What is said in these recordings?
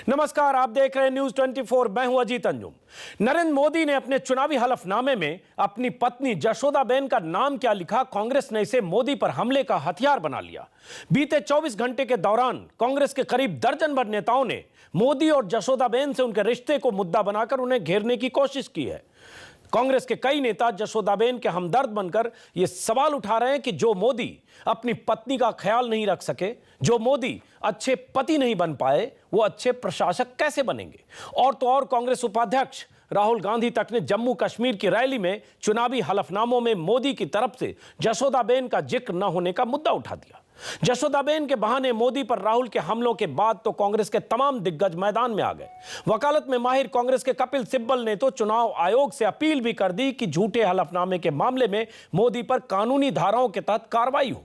नमस्कार, आप देख रहे हैं न्यूज 24। मैं हूं अजीत अंजुम। नरेंद्र मोदी ने अपने चुनावी हलफनामे में अपनी पत्नी जशोदाबेन का नाम क्या लिखा, कांग्रेस ने इसे मोदी पर हमले का हथियार बना लिया। बीते 24 घंटे के दौरान कांग्रेस के करीब दर्जन भर नेताओं ने मोदी और जशोदाबेन से उनके रिश्ते को मुद्दा बनाकर उन्हें घेरने की कोशिश की है। कांग्रेस के कई नेता जशोदाबेन के हमदर्द बनकर यह सवाल उठा रहे हैं कि जो मोदी अपनी पत्नी का ख्याल नहीं रख सके, जो मोदी अच्छे पति नहीं बन पाए, वो अच्छे प्रशासक कैसे बनेंगे। और तो और कांग्रेस उपाध्यक्ष राहुल गांधी तक ने जम्मू कश्मीर की रैली में चुनावी हलफनामों में मोदी की तरफ से जशोदाबेन का जिक्र न होने का मुद्दा उठा दिया। जशोदाबेन के बहाने मोदी पर राहुल के हमलों के बाद तो कांग्रेस के तमाम दिग्गज मैदान में आ गए। वकालत में माहिर कांग्रेस के कपिल सिब्बल ने तो चुनाव आयोग से अपील भी कर दी कि झूठे हलफनामे के मामले में मोदी पर कानूनी धाराओं के तहत कार्रवाई हो।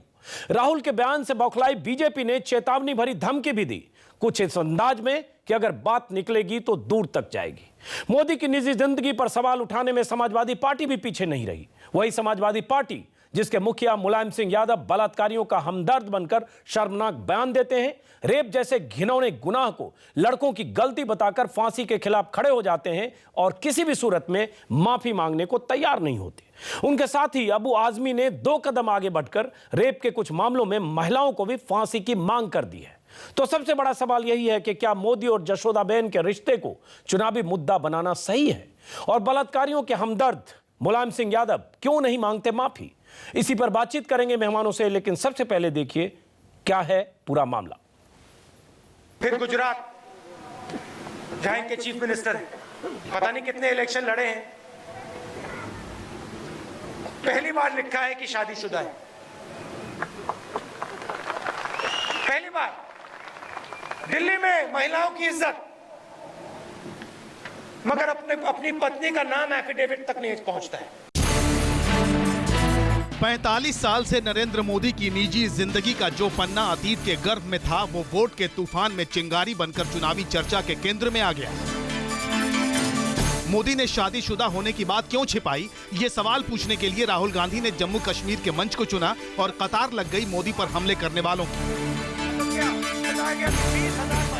राहुल के बयान से बौखलाई बीजेपी ने चेतावनी भरी धमकी भी दी, कुछ इस अंदाज में कि अगर बात निकलेगी तो दूर तक जाएगी। मोदी की निजी जिंदगी पर सवाल उठाने में समाजवादी पार्टी भी पीछे नहीं रही। वही समाजवादी पार्टी जिसके मुखिया मुलायम सिंह यादव बलात्कारियों का हमदर्द बनकर शर्मनाक बयान देते हैं, रेप जैसे घिनौने गुनाह को लड़कों की गलती बताकर फांसी के खिलाफ खड़े हो जाते हैं और किसी भी सूरत में माफी मांगने को तैयार नहीं होते। उनके साथ ही अबू आजमी ने 2 कदम आगे बढ़कर रेप के कुछ मामलों में महिलाओं को भी फांसी की मांग कर दी है। तो सबसे बड़ा सवाल यही है कि क्या मोदी और जशोदाबेन के रिश्ते को चुनावी मुद्दा बनाना सही है, और बलात्कारियों के हमदर्द मुलायम सिंह यादव क्यों नहीं मांगते माफी। इसी पर बातचीत करेंगे मेहमानों से, लेकिन सबसे पहले देखिए क्या है पूरा मामला। फिर गुजरात जहां इनके चीफ मिनिस्टर हैं, पता नहीं कितने इलेक्शन लड़े हैं, पहली बार लिखा है कि शादीशुदा है। पहली बार दिल्ली में महिलाओं की इज्जत, मगर अपनी पत्नी का नाम एफिडेविट तक नहीं पहुंचता है। 45 साल से नरेंद्र मोदी की निजी जिंदगी का जो पन्ना अतीत के गर्भ में था, वो वोट के तूफान में चिंगारी बनकर चुनावी चर्चा के केंद्र में आ गया। मोदी ने शादीशुदा होने की बात क्यों छिपाई, ये सवाल पूछने के लिए राहुल गांधी ने जम्मू कश्मीर के मंच को चुना और कतार लग गई मोदी पर हमले करने वालों की।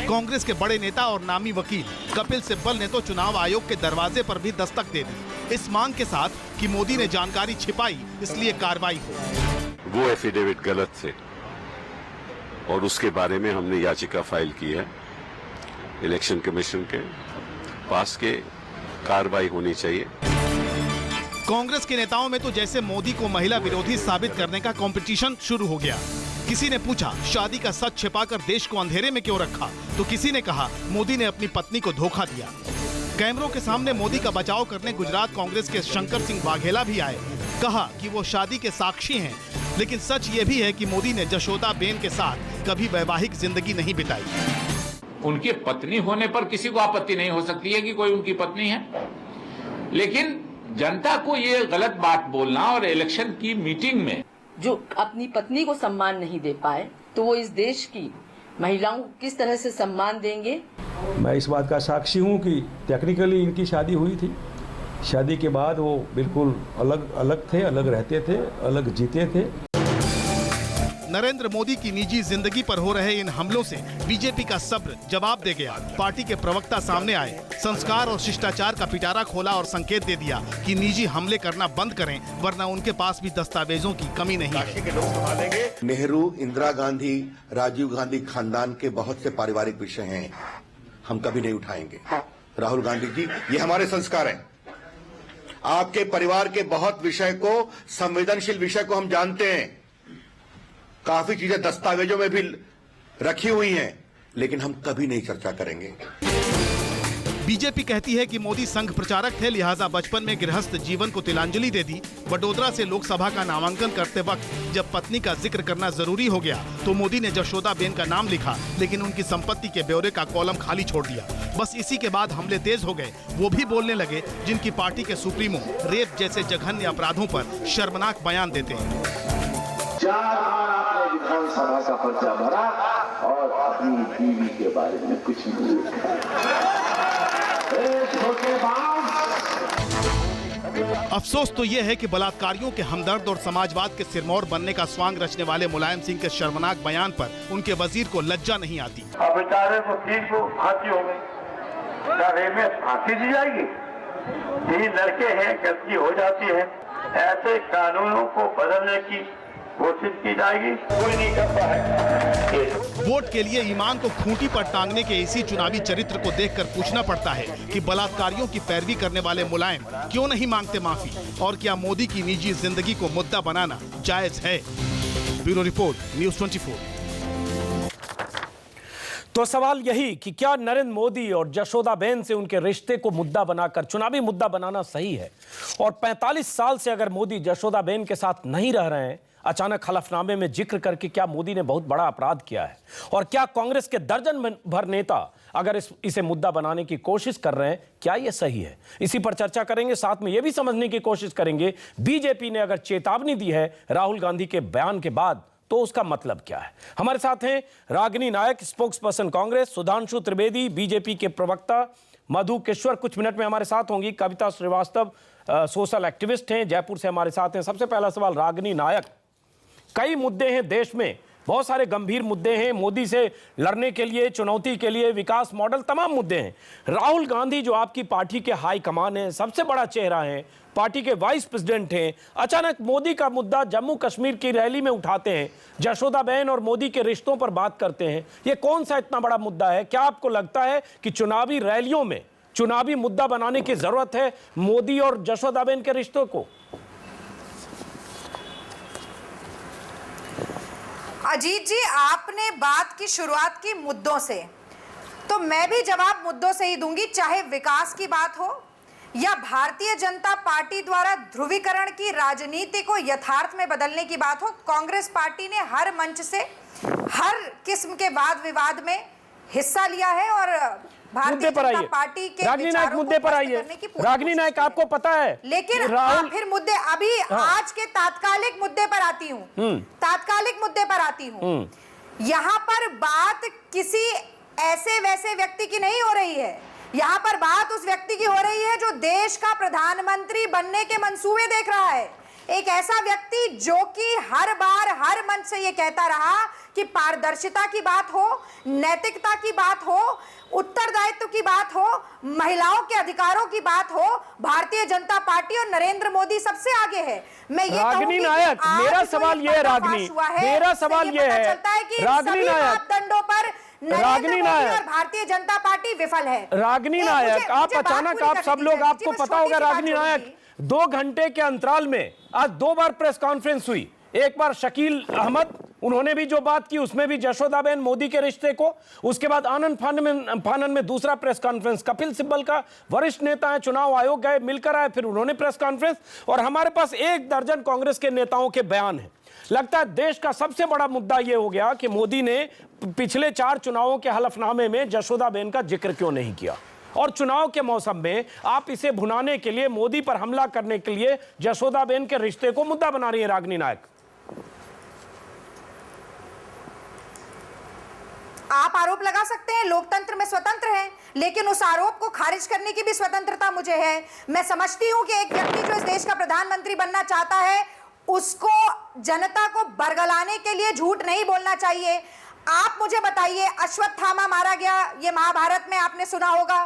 कांग्रेस के बड़े नेता और नामी वकील कपिल सिब्बल ने तो चुनाव आयोग के दरवाजे पर भी दस्तक दे दी, इस मांग के साथ कि मोदी ने जानकारी छिपाई इसलिए कार्रवाई हो। वो एफिडेविट गलत थे और उसके बारे में हमने याचिका फाइल की है। इलेक्शन कमीशन के पास के कार्रवाई होनी चाहिए। कांग्रेस के नेताओं में तो जैसे मोदी को महिला विरोधी साबित करने का कंपटीशन शुरू हो गया। किसी ने पूछा शादी का सच छिपाकर देश को अंधेरे में क्यों रखा, तो किसी ने कहा मोदी ने अपनी पत्नी को धोखा दिया। कैमरों के सामने मोदी का बचाव करने गुजरात कांग्रेस के शंकर सिंह वाघेला भी आए, कहा कि वो शादी के साक्षी हैं, लेकिन सच ये भी है कि मोदी ने जशोदाबेन के साथ कभी वैवाहिक जिंदगी नहीं बिताई। उनकी पत्नी होने पर किसी को आपत्ति नहीं हो सकती है कि कोई उनकी पत्नी है, लेकिन जनता को ये गलत बात बोलना और इलेक्शन की मीटिंग में जो अपनी पत्नी को सम्मान नहीं दे पाए, तो वो इस देश की महिलाओं को किस तरह से सम्मान देंगे। मैं इस बात का साक्षी हूँ कि टेक्निकली इनकी शादी हुई थी। शादी के बाद वो बिल्कुल अलग थे, अलग रहते थे, अलग जीते थे। नरेंद्र मोदी की निजी जिंदगी पर हो रहे इन हमलों से बीजेपी का सब्र जवाब दे गया। पार्टी के प्रवक्ता सामने आए, संस्कार और शिष्टाचार का पिटारा खोला और संकेत दे दिया कि निजी हमले करना बंद करें, वरना उनके पास भी दस्तावेजों की कमी नहीं है। नेहरू, इंदिरा गांधी, राजीव गांधी खानदान के बहुत से पारिवारिक विषय हैं, हम कभी नहीं उठाएंगे। राहुल गांधी जी, ये हमारे संस्कार हैं। आपके परिवार के बहुत विषय को, संवेदनशील विषय को हम जानते हैं। काफी चीजें दस्तावेजों में भी रखी हुई हैं, लेकिन हम कभी नहीं चर्चा करेंगे। बीजेपी कहती है कि मोदी संघ प्रचारक थे, लिहाजा बचपन में गृहस्थ जीवन को तिलांजलि दे दी। वडोदरा से लोकसभा का नामांकन करते वक्त जब पत्नी का जिक्र करना जरूरी हो गया, तो मोदी ने जशोदाबेन का नाम लिखा, लेकिन उनकी संपत्ति के ब्यौरे का कॉलम खाली छोड़ दिया। बस इसी के बाद हमले तेज हो गए। वो भी बोलने लगे जिनकी पार्टी के सुप्रीमो रेप जैसे जघन्य अपराधों पर शर्मनाक बयान देते हैं। 4 बार आपने विधानसभा का पर्चा भरा और अपनी बीवी के बारे में कुछ नहीं लिखा। अफसोस तो यह है कि बलात्कारियों के हमदर्द और समाजवाद के सिरमौर बनने का स्वांग रचने वाले मुलायम सिंह के शर्मनाक बयान पर उनके वजीर को लज्जा नहीं आती। अब बेचारे को 3 को फांसी हो गई, क्या रेप में फांसी दी जाएगी? 3 लड़के हैं, गलती हो जाती है, ऐसे कानूनों को बदलने की कोशिश की जाएगी, कोई नहीं करता है। वोट के लिए ईमान को खूंटी पर टांगने के इसी चुनावी चरित्र को देखकर पूछना पड़ता है कि बलात्कारियों की पैरवी करने वाले मुलायम क्यों नहीं मांगते माफी, और क्या मोदी की निजी जिंदगी को मुद्दा बनाना जायज है? Bureau report, news 24। तो सवाल यही कि क्या नरेंद्र मोदी और जशोदाबेन से उनके रिश्ते को मुद्दा बनाकर चुनावी मुद्दा बनाना सही है? और 45 साल से अगर मोदी जशोदाबेन के साथ नहीं रह रहे हैं, अचानक हलफनामे में जिक्र करके क्या मोदी ने बहुत बड़ा अपराध किया है? और क्या कांग्रेस के दर्जन भर नेता अगर इसे मुद्दा बनाने की कोशिश कर रहे हैं, क्या यह सही है? इसी पर चर्चा करेंगे। साथ में यह भी समझने की कोशिश करेंगे, बीजेपी ने अगर चेतावनी दी है राहुल गांधी के बयान के बाद, तो उसका मतलब क्या है? हमारे साथ हैं Ragini Nayak, spokesperson Congress, Sudhanshu Trivedi, BJP के प्रवक्ता, मधु केश्वर कुछ मिनट में हमारे साथ होंगी, कविता श्रीवास्तव सोशल एक्टिविस्ट हैं, जयपुर से हमारे साथ हैं। सबसे पहला सवाल रागिनी नायक, कई मुद्दे हैं देश में, बहुत सारे गंभीर मुद्दे हैं, मोदी से लड़ने के लिए, चुनौती के लिए, विकास मॉडल, तमाम मुद्दे हैं। राहुल गांधी जो आपकी पार्टी के हाई कमान है, सबसे बड़ा चेहरा है, पार्टी के वाइस प्रेसिडेंट हैं, अचानक मोदी का मुद्दा जम्मू कश्मीर की रैली में उठाते हैं, जशोदाबेन और मोदी के रिश्तों पर बात करते हैं। ये कौन सा इतना बड़ा मुद्दा है? क्या आपको लगता है कि चुनावी रैलियों में चुनावी मुद्दा बनाने की जरूरत है मोदी और जशोदाबेन के रिश्तों को? अजीत जी, आपने बात की शुरुआत की मुद्दों से, तो मैं भी जवाब मुद्दों से ही दूंगी, चाहे विकास की बात हो या भारतीय जनता पार्टी द्वारा ध्रुवीकरण की राजनीति को यथार्थ में बदलने की बात हो। कांग्रेस पार्टी ने हर मंच से हर किस्म के वाद विवाद में हिस्सा लिया है और भारतीय जनता पार्टी के रागिनी नायक मुद्दे पर आइए। रागिनी नायक, आपको पता है, लेकिन राहुल फिर मुद्दे, अभी आज के तात्कालिक मुद्दे पर आती हूँ, तात्कालिक मुद्दे पर आती हूँ। यहाँ पर बात किसी ऐसे वैसे व्यक्ति की नहीं हो रही है, यहाँ पर बात उस व्यक्ति की हो रही है जो देश का प्रधानमंत्री बनने के मंसूबे देख रहा है। एक ऐसा व्यक्ति जो कि हर बार हर मंच से ये कहता रहा कि पारदर्शिता की बात हो, नैतिकता की बात हो, उत्तरदायित्व की बात हो, महिलाओं के अधिकारों की बात हो, भारतीय जनता पार्टी और नरेंद्र मोदी सबसे आगे है। मैं ये रागिनी नायक, मेरा सवाल ये है, रागिनी, मेरा सवाल ये है, रागिनी नायक, मापदंडों पर रागिनी नायक और भारतीय जनता पार्टी विफल है। रागिनी नायक, आप अचानक, आप सब लोग, आपको पता होगा रागिनी नायक, 2 घंटे के अंतराल में आज 2 बार प्रेस कॉन्फ्रेंस हुई। एक बार शकील अहमद, उन्होंने भी जो बात की उसमें भी जशोदाबेन मोदी के रिश्ते को, उसके बाद आनंद फानन में दूसरा प्रेस कॉन्फ्रेंस, कपिल सिब्बल का वरिष्ठ नेता है, चुनाव आयोग गए, मिलकर आए, फिर उन्होंने प्रेस कॉन्फ्रेंस, और हमारे पास 1 दर्जन कांग्रेस के नेताओं के बयान है। लगता है देश का सबसे बड़ा मुद्दा यह हो गया कि मोदी ने पिछले 4 चुनावों के हलफनामे में जशोदाबेन का जिक्र क्यों नहीं किया, और चुनाव के मौसम में आप इसे भुनाने के लिए, मोदी पर हमला करने के लिए जशोदाबेन के रिश्ते को मुद्दा बना रही है। रागिनी नायक, आप आरोप लगा सकते हैं, लोकतंत्र में स्वतंत्र हैं, लेकिन उस आरोप को खारिज करने की भी स्वतंत्रता मुझे है। मैं समझती हूं कि एक व्यक्ति जो इस देश का प्रधानमंत्री बनना चाहता है, उसको जनता को बरगलाने के लिए झूठ नहीं बोलना चाहिए। आप मुझे बताइए, अश्वत्थामा मारा गया, ये महाभारत में आपने सुना होगा,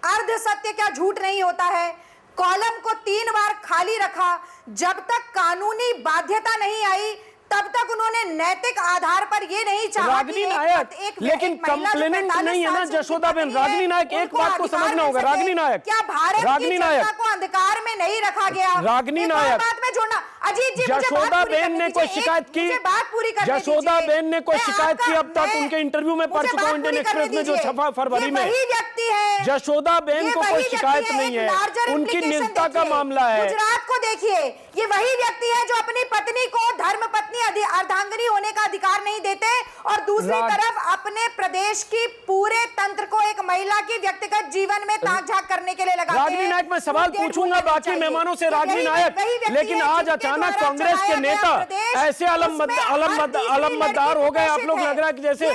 अर्ध सत्य क्या झूठ नहीं होता है? कॉलम को 3 बार खाली रखा, जब तक कानूनी बाध्यता नहीं आई तब तक उन्होंने नैतिक आधार पर ये नहीं चाहा रागिनी नायक, लेकिन कंप्लेनेंट नहीं है ना जशोदाबेन। रागिनी नायक, एक बात को समझना होगा रागिनी नायक, क्या भारत की जनता को अंधकार में नहीं रखा गया? रागिनी नायक, बात में जोड़ना। अजीत जी, जशोदाबेन ने कोई शिकायत की? जशोदाबेन ने कोई शिकायत की अब तक? उनके इंटरव्यू में पढ़ चुका हूं इंडियन एक्सप्रेस में जो छपा फरवरी में। वही व्यक्ति है, जशोदाबेन को कोई शिकायत नहीं है, उनकी निजता का मामला है। गुजरात को देखिए, ये वही व्यक्ति है जो अपनी पत्नी को धर्म पत्नी अर्धांगिनी होने का अधिकार नहीं देते और दूसरी तरफ अपने प्रदेश की पूरे तंत्र को एक महिला की व्यक्तिगत जीवन में ताक झांक करने के लिए लगाते हैं। रागिनी नायक, मैं सवाल पूछूंगा बाकी मेहमानों से रागिनी नायक, लेकिन आज अचानक कांग्रेस के नेता ऐसे अलमदार हो गए, आप लोग लग रहा है कि जैसे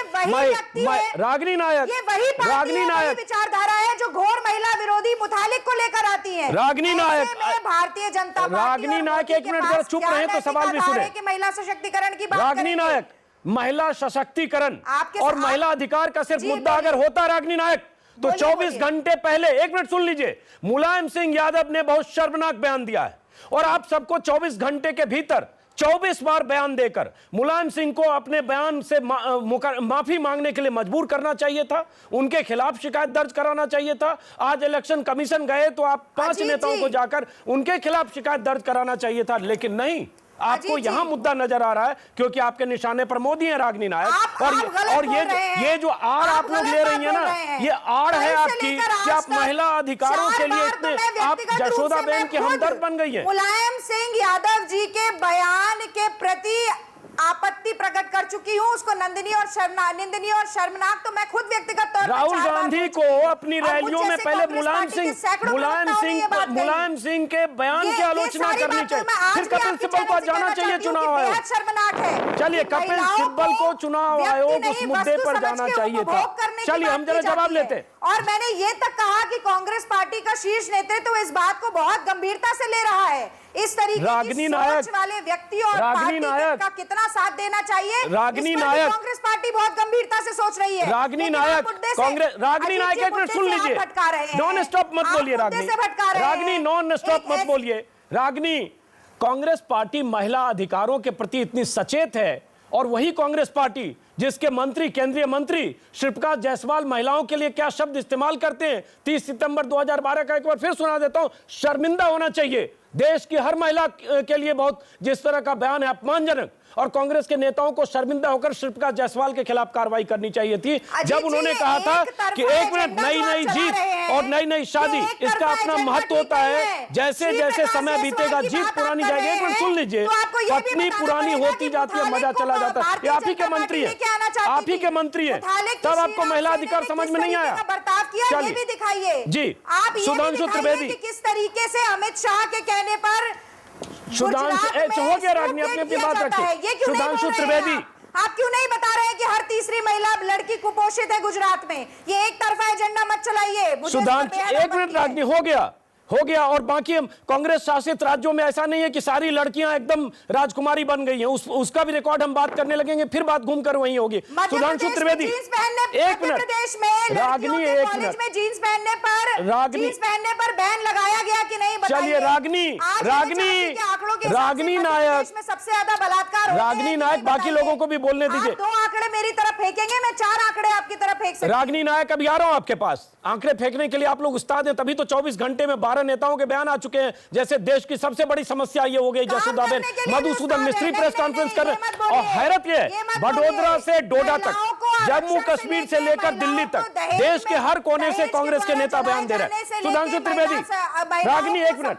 रागिनी नायक विचारधारा है जो घोर महिला विरोधी मुतालिक को लेकर आती है। रागिनी नायक, भारतीय जनता पार्टी, रागिनी नायक एक मिनट जरा चुप रहे तो सवाल भी सुने। महिला सशक्तिकरण की बात रागिनी नायक, महिला सशक्तिकरण और महिला अधिकार का सिर्फ मुद्दा अगर होता रागिनी नायक तो 24 घंटे पहले, एक मिनट सुन लीजिए, मुलायम सिंह यादव ने बहुत शर्मनाक बयान दिया है और आप सबको 24 घंटे के भीतर 24 बार बयान देकर मुलायम सिंह को अपने बयान से माफी मांगने के लिए मजबूर करना चाहिए था, उनके खिलाफ शिकायत दर्ज कराना चाहिए था। आज इलेक्शन कमीशन गए तो आप 5 नेताओं को जाकर उनके खिलाफ शिकायत दर्ज कराना चाहिए था, लेकिन नहीं, आपको यहां मुद्दा नजर आ रहा है क्योंकि आपके निशाने पर मोदी है रागिनी नायक। और ये जो आड़ आप लोग ले रही है ना, ये आड़ है आपकी कि आप महिला अधिकारों के लिए इतने, आप जशोदाबेन की हमदर्द बन गई है। मुलायम सिंह यादव जी के बयान के प्रति आपत्ति प्रकट कर चुकी हूं, उसको निंदनीय और शर्मनाक तो मैं खुद व्यक्तिगत तौर पर राहुल गांधी को अपनी रैलियों में पहले मुलायम सिंह के बयान की आलोचना करनी चाहिए, फिर कपिल सिब्बल को जाना चाहिए चुनाव आयोग। शर्मनाक है। चलिए, कपिल सिब्बल को चुनाव आयोग उस मुद्दे पर जाना चाहिए था। चलिए, हम जरा जवाब लेते। और मैंने ये तक कहा कि कांग्रेस पार्टी का शीर्ष नेतृत्व इस बात को बहुत गंभीरता से ले रहा है। इस तरीके की सोच वाले व्यक्ति और पार्टी का कितना साथ देना चाहिए, रागिनी नायक, कांग्रेस पार्टी बहुत गंभीरता से सोच रही है। रागिनी नायक, रागिनी नायक एक मिनट सुन लीजिए, नॉन स्टॉप मत बोलिए रागिनी, नॉन स्टॉप मत बोलिए रागिनी। कांग्रेस पार्टी महिला अधिकारों के प्रति इतनी सचेत है और वही कांग्रेस पार्टी जिसके मंत्री, केंद्रीय मंत्री श्रीप्रकाश जायसवाल महिलाओं के लिए क्या शब्द इस्तेमाल करते हैं 30 सितंबर 2012 का, एक बार फिर सुना देता हूं। शर्मिंदा होना चाहिए, देश की हर महिला के लिए बहुत जिस तरह का बयान है अपमानजनक, और कांग्रेस के नेताओं को शर्मिंदा होकर श्रीप्रकाश जायसवाल के खिलाफ कार्रवाई करनी चाहिए थी जब उन्होंने कहा था कि एक मिनट, नई जीत और नई शादी, इसका अपना महत्व होता है, जैसे जैसे समय बीतेगा जीत पुरानी जाएगी। एक मिनट सुन लीजिए, पत्नी पुरानी होती जाती है, मजा चला जाता है। ये आप ही के मंत्री है, आप ही के मंत्री है, तब आपको महिला अधिकार समझ में नहीं आया। चलिए दिखाइए जी, आप सुधांशु त्रिवेदी किस तरीके से अमित शाह के कहने पर सुधांशु हो गया रागिनी, अपनी बात रखिए। सुधांशु त्रिवेदी, आप क्यों नहीं बता रहे हैं कि हर तीसरी महिला लड़की कुपोषित है गुजरात में? ये एक तरफा एजेंडा मत चलाइए। सुधांशु, एक मिनट रागिनी, हो गया और बाकी हम कांग्रेस शासित राज्यों में ऐसा नहीं है कि सारी लड़कियां एकदम राजकुमारी बन गई हैं, उसका भी रिकॉर्ड हम बात करने लगेंगे, फिर बात घूमकर वहीं होगी। सुधांशु त्रिवेदी, एक मिनट रागिनी, एक मिनट, जींस पहनने पर बैन लगाया गया कि नहीं? चलिए रागिनी नायक, सबसे ज्यादा बलात्कार, रागिनी नायक, बाकी लोगों को भी बोलने दीजिए। 2 आंकड़े मेरी तरफ फेंकेंगे, मैं 4 आंकड़े आपकी तरफ फेंक सकती। रागिनी नायक, अभी आ रहा हूं आपके पास। आंकड़े फेंकने के लिए आप लोग उस्ताद हैं, तभी तो 24 घंटे में 12 नेताओं के बयान आ चुके हैं। जैसे देश की सबसे बड़ी समस्या ये हो गई, जसोदाबेन मधुसूदन मिस्त्री प्रेस कॉन्फ्रेंस कर रहे हैं, और हैरत ये, बड़ोदरा से डोडा तक, जम्मू कश्मीर से लेकर दिल्ली तक, देश के हर कोने से कांग्रेस के नेता बयान दे रहे हैं। सुधांशु त्रिवेदी, रागिनी, एक मिनट,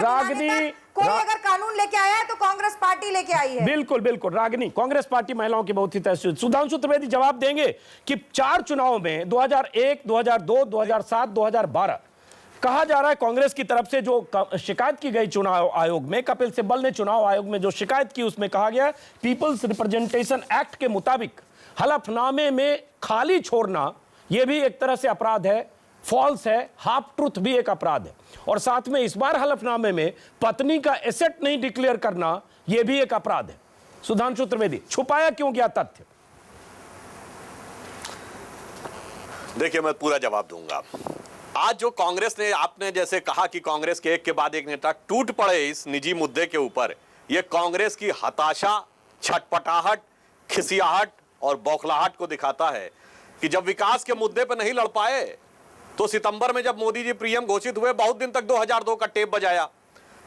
रागिनी, कोई अगर कानून लेके आया है तो कांग्रेस पार्टी लेके आई है। बिल्कुल रागिनी, कांग्रेस पार्टी महिलाओं की बहुत ही तहसील। सुधांशु त्रिवेदी जवाब देंगे कि 4 चुनावों में 2001, 2002, 2007, 2012 कहा जा रहा है कांग्रेस की तरफ से जो शिकायत की गई चुनाव आयोग में, कपिल सिब्बल ने चुनाव आयोग में जो शिकायत की उसमें कहा गया पीपल्स रिप्रेजेंटेशन एक्ट के मुताबिक हलफनामे में खाली छोड़ना यह भी एक तरह से अपराध है, फॉल्स है, हाफ ट्रूथ भी एक अपराध है, और साथ में इस बार हलफनामे में पत्नी का एसेट नहीं डिक्लेयर करना यह भी एक अपराध है। सुधांशु त्रिवेदी, छुपाया क्यों गया तथ्य? देखिए, मैं पूरा जवाब दूंगा। आज जो कांग्रेस ने, आपने जैसे कहा कि कांग्रेस के एक के बाद एक नेता टूट पड़े इस निजी मुद्दे के ऊपर, यह कांग्रेस की हताशा, छटपटाहट, खिसियाहट और बौखलाहट को दिखाता है कि जब विकास के मुद्दे पर नहीं लड़ पाए तो सितंबर में जब मोदी जी पीएम घोषित हुए, बहुत दिन तक 2002 का टेप बजाया,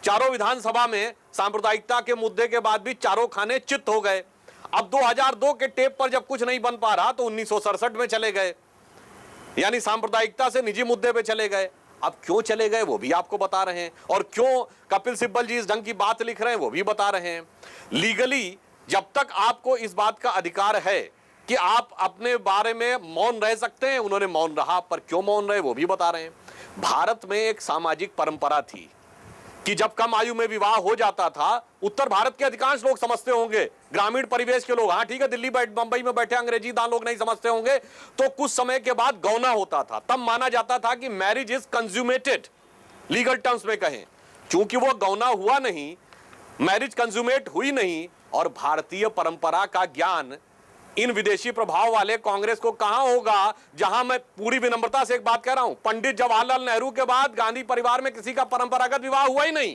चारों विधानसभा में सांप्रदायिकता के मुद्दे के बाद भी चारों खाने चित्त हो गए। अब 2002 के टेप पर जब कुछ नहीं बन पा रहा तो 1967 में चले गए, यानी सांप्रदायिकता से निजी मुद्दे पे चले गए। अब क्यों चले गए वो भी आपको बता रहे हैं, और क्यों कपिल सिब्बल जी इस ढंग की बात लिख रहे हैं वो भी बता रहे हैं। लीगली जब तक आपको इस बात का अधिकार है कि आप अपने बारे में मौन रह सकते हैं, उन्होंने मौन रहा, पर क्यों मौन रहे वो भी बता रहे हैं। भारत में एक सामाजिक परंपरा थी कि जब कम आयु में विवाह हो जाता था, उत्तर भारत के अधिकांश लोग समझते होंगे, ग्रामीण परिवेश के लोग, हाँ ठीक है, दिल्ली मुंबई में बैठे अंग्रेजी दान लोग नहीं समझते होंगे, तो कुछ समय के बाद गौना होता था। तब माना जाता था कि marriage is consummated, legal terms में कहें। चूंकि वो गौना हुआ नहीं, मैरिज कंज्यूमेट हुई नहीं, और भारतीय परंपरा का ज्ञान इन विदेशी प्रभाव वाले कांग्रेस को कहां होगा, जहां मैं पूरी विनम्रता से एक बात कह रहा हूं, पंडित जवाहरलाल नेहरू के बाद गांधी परिवार में किसी का परंपरागत विवाह हुआ ही नहीं,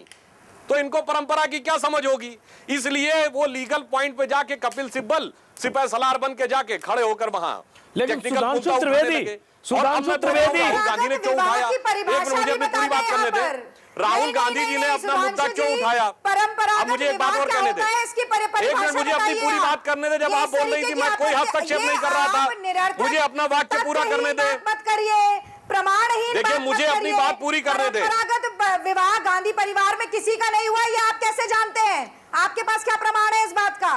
तो इनको परंपरा की क्या समझ होगी। इसलिए वो लीगल पॉइंट पे जाके कपिल सिब्बल सिपाही सलार बन के जाके खड़े होकर वहां लेकिन सुधांशु त्रिवेदी गांधी ने क्यों उठाया, मुझे अपनी पूरी बात करने दे। राहुल गांधी जी ने अपना मुद्दा क्यों उठाया, अब मुझे एक बात और कहने दे, एक मिनट मुझे अपनी पूरी बात करने दे। जब आप बोल रही थी मैं कोई हस्तक्षेप नहीं कर रहा था, मुझे अपना वाक्य पूरा करने दे। मत करिए, प्रमाणहीन देखिए मुझे अपनी बात पूरी करने दे। परंपरागत विवाह गांधी परिवार में किसी का नहीं हुआ, ये आप कैसे जानते हैं? आपके पास क्या प्रमाण है इस बात का?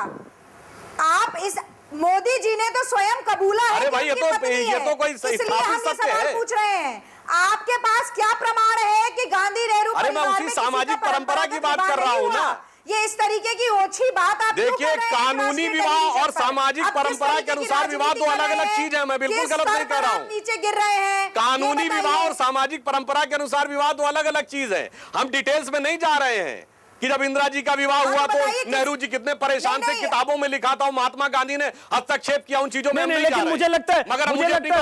आप इस मोदी जी ने तो स्वयं कबूला है। अरे भाई ये तो कोई इसलिए हम सवाल पूछ रहे हैं, आपके पास क्या प्रमाण है कि गांधी नेहरू अरे मैं उसी सामाजिक परंपरा की बात कर रहा हूँ ना। ये इस तरीके की ओछी बात आप देखिए, कानूनी विवाह और सामाजिक परंपरा के अनुसार विवाह दो अलग अलग चीज है। मैं बिल्कुल गलत नहीं कह रहा हूँ। नीचे गिर रहे हैं। कानूनी विवाह और सामाजिक परंपरा के अनुसार विवाह दो अलग अलग चीज है। हम डिटेल्स में नहीं जा रहे हैं कि जब इंदिरा जी का विवाह हुआ तो नेहरू जी कितने परेशान थे, किताबों में लिखा था, महात्मा गांधी ने हस्तक्षेप किया, उन चीजों में नहीं, लेकिन मुझे लगता है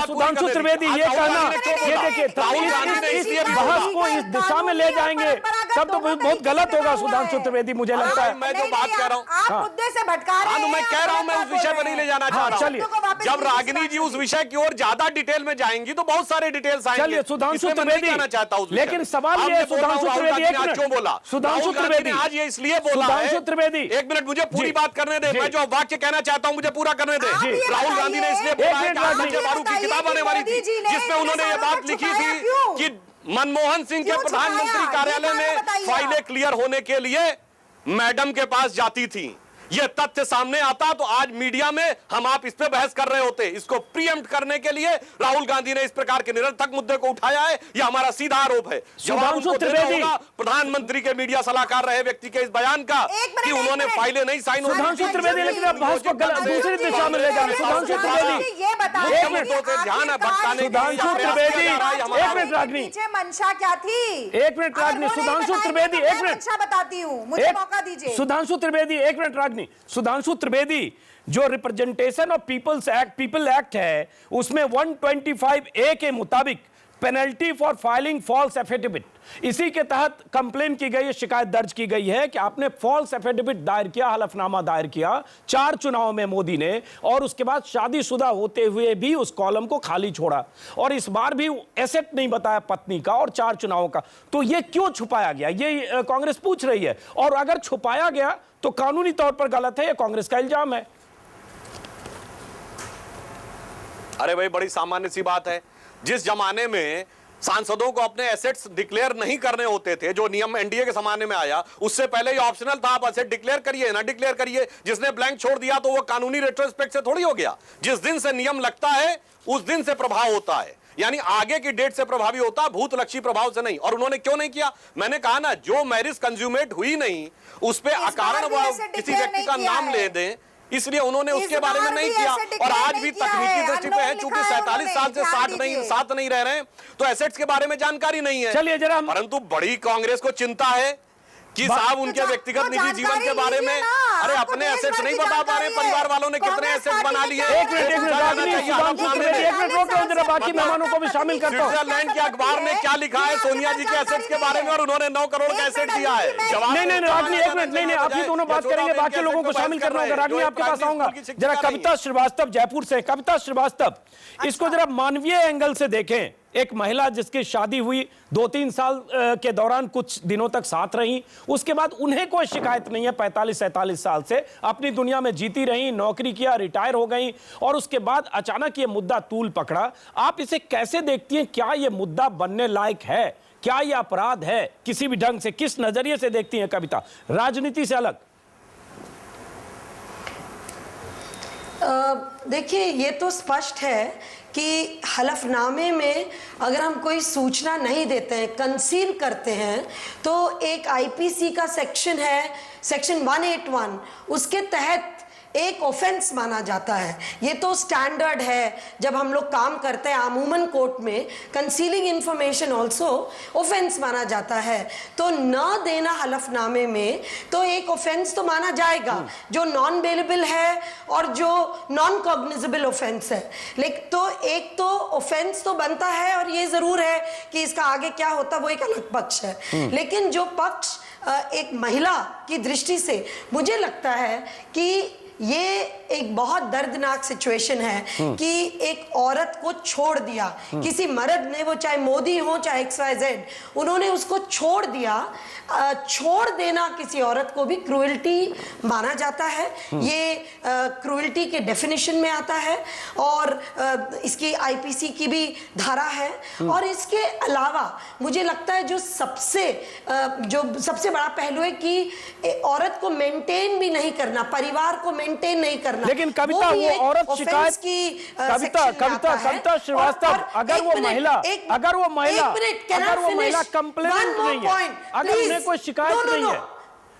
सुधांशु त्रिवेदी ये कहना, ये देखिए इस बहस को इस दिशा में ले जाएंगे तब तो बहुत गलत होगा सुधांशु त्रिवेदी, मुझे लगता है। मैं जो बात कह रहा हूँ, आप मुद्दे से भटका रहे हैं। मैं कह रहा हूँ, मैं उस विषय पर नहीं ले जाना चाह रहा हूँ। जब रागिनी जी उस विषय की ओर ज्यादा डिटेल में जाएंगी तो बहुत सारे डिटेल्स आएंगे। चलिए सुधांशु त्रिवेदी, लेकिन सवाल ये सुधांशु त्रिवेदी क्यों बोला, सुधांशु त्रिवेदी आज ये इसलिए बोला है। एक मिनट मुझे पूरी बात करने दे, मैं जो वाक्य कहना चाहता हूं मुझे पूरा करने दे। राहुल गांधी ने इसलिए बोला है कि संजय बारू की किताब आने वाली थी जिसमें उन्होंने ये बात लिखी थी कि मनमोहन सिंह के प्रधानमंत्री कार्यालय में फाइलें क्लियर होने के लिए मैडम के पास जाती थी। यह तथ्य सामने आता तो आज मीडिया में हम आप इस पे बहस कर रहे होते। इसको प्रीएम्प्ट करने के लिए राहुल गांधी ने इस प्रकार के निरर्थक मुद्दे को उठाया है, यह हमारा सीधा आरोप है। सुधांशु त्रिवेदी प्रधानमंत्री के मीडिया सलाहकार रहे व्यक्ति के इस बयान का कि उन्होंने फाइलें नहीं साइन। सुधांशु त्रिवेदी, लेकिन आप बहस को दूसरी दिशा में ले जाना। सुधांशु त्रिवेदी ध्यान भटकाने, सुधांशु त्रिवेदी एक मिनट रागिनी, मंशा क्या थी? एक मिनट रागिनी, सुधांशु त्रिवेदी एक मिनट बताती हूँ, मुझे मौका दीजिए। सुधांशु त्रिवेदी एक मिनट रागिनी, सुधांशु त्रिवेदी जो रिप्रेजेंटेशन ऑफ पीपल एक्ट है उसमें 125A के मुताबिक penalty for filing false affidavit, इसी के तहत कंप्लेन की गई, शिकायत दर्ज की गई है कि आपने फॉल्स एफिडेविट दायर किया, हलफनामा दायर किया 4 चुनाव में मोदी ने, और उसके बाद शादीशुदा होते हुए भी उस कॉलम को खाली छोड़ा, और इस बार भी एसेट नहीं बताया पत्नी का और 4 चुनावों का। तो ये क्यों छुपाया गया, ये कांग्रेस पूछ रही है, और अगर छुपाया गया तो कानूनी तौर पर गलत है, ये कांग्रेस का इल्जाम है। अरे भाई बड़ी सामान्य सी बात है। जिस जमाने में सांसदों को अपने एसेट्स डिक्लेयर नहीं करने होते थे, जो नियम एनडीए के जमाने में आया, उससे पहले ये ऑप्शनल था, आप एसेट डिक्लेयर करिए ना डिक्लेयर करिए। जिसने ब्लैंक छोड़ दिया तो वो कानूनी रेट्रोस्पेक्ट से थोड़ी हो गया। जिस दिन से नियम लगता है उस दिन से प्रभाव होता है, यानी आगे की डेट से प्रभावी होता, भूतलक्षी प्रभाव से नहीं। और उन्होंने क्यों नहीं किया? मैंने कहा ना, जो मैरिज कंज्यूमेट हुई नहीं उस पे अकारण किसी व्यक्ति का नाम ले दें, इसलिए उन्होंने उसके बारे में नहीं किया। और आज भी तकनीकी दृष्टि पे है, चूंकि 47 साल से 7 नहीं रह रहे हैं, तो एसेट्स के बारे में जानकारी नहीं है। चलिए जरा, परंतु बड़ी कांग्रेस को चिंता है कि साहब उनके व्यक्तिगत निजी जीवन के बारे में, अरे अपने एसेट्स नहीं बता पा रहे, परिवार वालों ने कितने एसेट्स बना लिए। एक मिनट जरा बाकी मेहमानों को भी शामिल करता हूं। स्विट्जरलैंड के अखबार ने क्या लिखा है सोनिया जी के एसेट्स के बारे में, और उन्होंने 9 करोड़ का एसेट दिया है। नहीं रागिनी एक मिनट, नहीं आप ही दोनों बात करेंगे, बाकी लोगों को शामिल करना होगा। रागिनी आपके पास आऊंगा। जरा कविता श्रीवास्तव जयपुर से, कविता श्रीवास्तव, इसको जरा मानवीय एंगल से देखें। एक महिला जिसकी शादी हुई, 2-3 साल के दौरान कुछ दिनों तक साथ रही, उसके बाद उन्हें कोई शिकायत नहीं है, 45-47 साल से अपनी दुनिया में जीती रही, नौकरी किया, रिटायर हो गई, और उसके बाद अचानक ये मुद्दा तूल पकड़ा। आप इसे कैसे देखती हैं? क्या ये मुद्दा बनने लायक है? क्या ये अपराध है किसी भी ढंग से? किस नजरिए से देखती हैं कविता, राजनीति से अलग? देखिए, ये तो स्पष्ट है कि हलफनामे में अगर हम कोई सूचना नहीं देते हैं, कंसील करते हैं, तो एक आईपीसी का सेक्शन है, सेक्शन 181, उसके तहत एक ऑफेंस माना जाता है। ये तो स्टैंडर्ड है जब हम लोग काम करते हैं अमूमन कोर्ट में, कंसीलिंग इंफॉर्मेशन ऑल्सो ऑफेंस माना जाता है। तो न देना हलफनामे में तो एक ऑफेंस तो माना जाएगा जो नॉन बेलेबल है और जो नॉन कॉग्निजेबल ऑफेंस है। लेकिन तो एक तो ऑफेंस तो बनता है और ये जरूर है कि इसका आगे क्या होता वो एक अलग पक्ष है। लेकिन जो पक्ष एक महिला की दृष्टि से मुझे लगता है कि ये एक बहुत दर्दनाक सिचुएशन है कि एक औरत को छोड़ दिया किसी मर्द ने, वो चाहे मोदी हो चाहे XYZ, उन्होंने उसको छोड़ दिया। छोड़ देना किसी औरत को भी क्रूएल्टी माना जाता है। ये क्रूएल्टी के डेफिनेशन में आता है और इसकी आईपीसी की भी धारा है। और इसके अलावा मुझे लगता है जो सबसे बड़ा पहलू है कि औरत को मेंटेन भी नहीं करना, परिवार को मेंटेन नहीं करना। लेकिन कविता, वो औरत शिकायत की कविता श्रीवास्तव, अगर वो महिला कंप्लेंट नहीं है, अगर उन्हें कोई शिकायत नहीं है,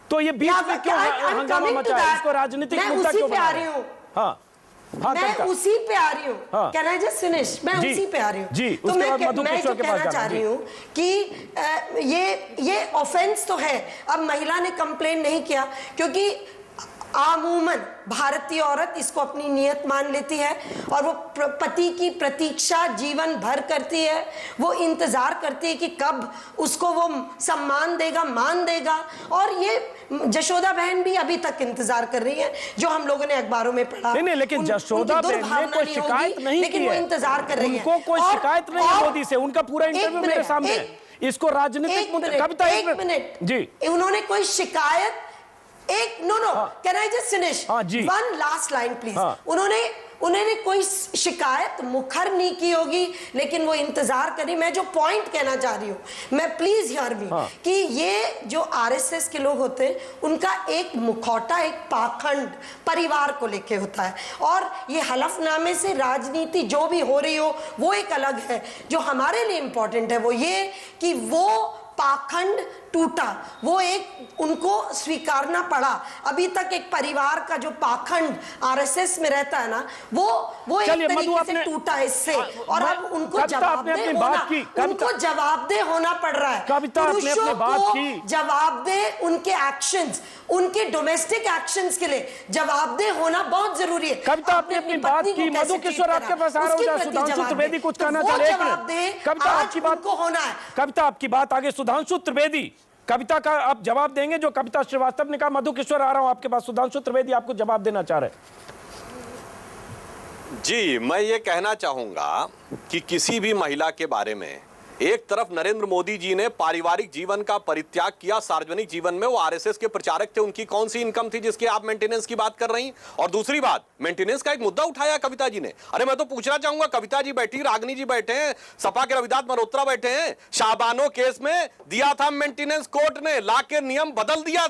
तो ये बीच में क्यों हंगामा मचा है? इसको राजनीतिक मुद्दा क्यों बना रहे हैं? मैं उसी पे आ रही हूँ। Can I just finish? मैं उसी पे आ रही हूँ। तो मैं जो कहना चाह रही हूँ कि ये ऑफेंस तो है। अब महिला ने कंप्लेन नहीं किया क्योंकि आमूमन भारतीय औरत इसको अपनी नियत मान लेती है और वो पति की प्रतीक्षा जीवन भर करती है। वो इंतजार करती है कि कब उसको वो सम्मान देगा, मान देगा। और ये जशोदा बहन भी अभी तक इंतजार कर रही है, जो हम लोगों ने अखबारों में पढ़ा। नहीं, लेकिन जशोदा बहन ने कोई शिकायत नहीं की, लेकिन वो इंतजार कर रही है। उनको कोई शिकायत नहीं है मोदी से। उनका पूरा इंटरव्यू मेरे सामने है। इसको राजनीतिक कविता, एक मिनट जी, उन्होंने कोई शिकायत Can I just finish? One last line, please. उन्होंने कोई शिकायत मुखर नहीं की होगी, लेकिन वो इंतजार करी। मैं जो पॉइंट कहना चाह रही हूँ, मैं प्लीज हियर मी, कि ये जो आरएसएस के लोग होते हैं, उनका एक मुखौटा, एक पाखंड परिवार को लेके होता है। और ये हलफनामे से राजनीति जो भी हो रही हो वो एक अलग है। जो हमारे लिए इंपॉर्टेंट है वो ये कि वो पाखंड टूटा, वो एक उनको स्वीकारना पड़ा। अभी तक एक परिवार का जो पाखंड आरएसएस में रहता है ना, वो एक तरीके से टूटा इससे। और अब उनको जवाबदेह होना पड़ रहा है। पुरुषों को जवाबदेह, उनके एक्शंस, उनके डोमेस्टिक एक्शंस के लिए जवाबदेह होना बहुत जरूरी है। कविता, आपने अपनी बात की। मधु किशोर आपके पास आ रहा हूं। सुधांशु त्रिवेदी कुछ कहना चाह रहे हैं। कविता, आपकी बात को होना है। कविता, आपकी बात आगे सुधांशु त्रिवेदी, कविता का आप जवाब देंगे जो कविता श्रीवास्तव ने कहा। मधु किशोर आ रहा हूं आपके पास। सुधांशु त्रिवेदी आपको जवाब देना चाह रहे हैं। जी, मैं ये कहना चाहूंगा कि किसी भी महिला के बारे में, एक तरफ नरेंद्र मोदी जी ने पारिवारिक जीवन का परित्याग किया, सार्वजनिक जीवन में वो आरएसएस के प्रचारक थे, उनकी कौन सी इनकम थी जिसकी आप मेंटेनेंस की बात कर रही? और दूसरी बात, मेंटेनेंस का एक मुद्दा उठाया कविता जी ने। अरे मैं तो पूछना चाहूंगा, कविता जी बैठी, रागनी जी बैठे हैं, सपा के रविदास मल्होत्रा बैठे हैं, शाहबानो केस में दिया था मेंटेनेंस, कोर्ट ने लाके नियम बदल दिया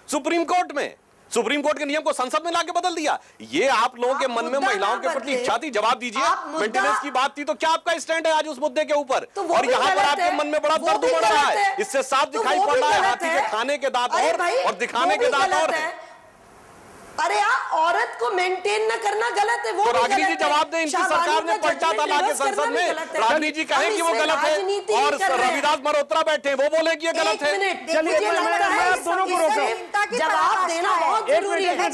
सुप्रीम कोर्ट में, सुप्रीम कोर्ट के नियम को संसद में लाके बदल दिया। ये आप लोगों के मन में महिलाओं के प्रति इच्छा थी? जवाब दीजिए। मेंटेनेंस की बात थी तो क्या आपका स्टैंड है आज उस मुद्दे के ऊपर? और यहाँ पर आपके मन में बड़ा दर्द उमड़ रहा है। इससे साफ दिखाई पड़ रहा है हाथी के खाने के दांत और दिखाने के दांत और। अरे यार, औरत को मेंटेन न करना गलत है। वो रागनी जी जवाब दें, इनकी सरकार ने पर्चा डाला के संसद में, रागनी जी कहें कि वो गलत है और रविदास मल्होत्रा बैठे वो बोले कि ये गलत है। चलिए, मैं दोनों को रोक रहा हूं। जवाब देना बहुत जरूरी है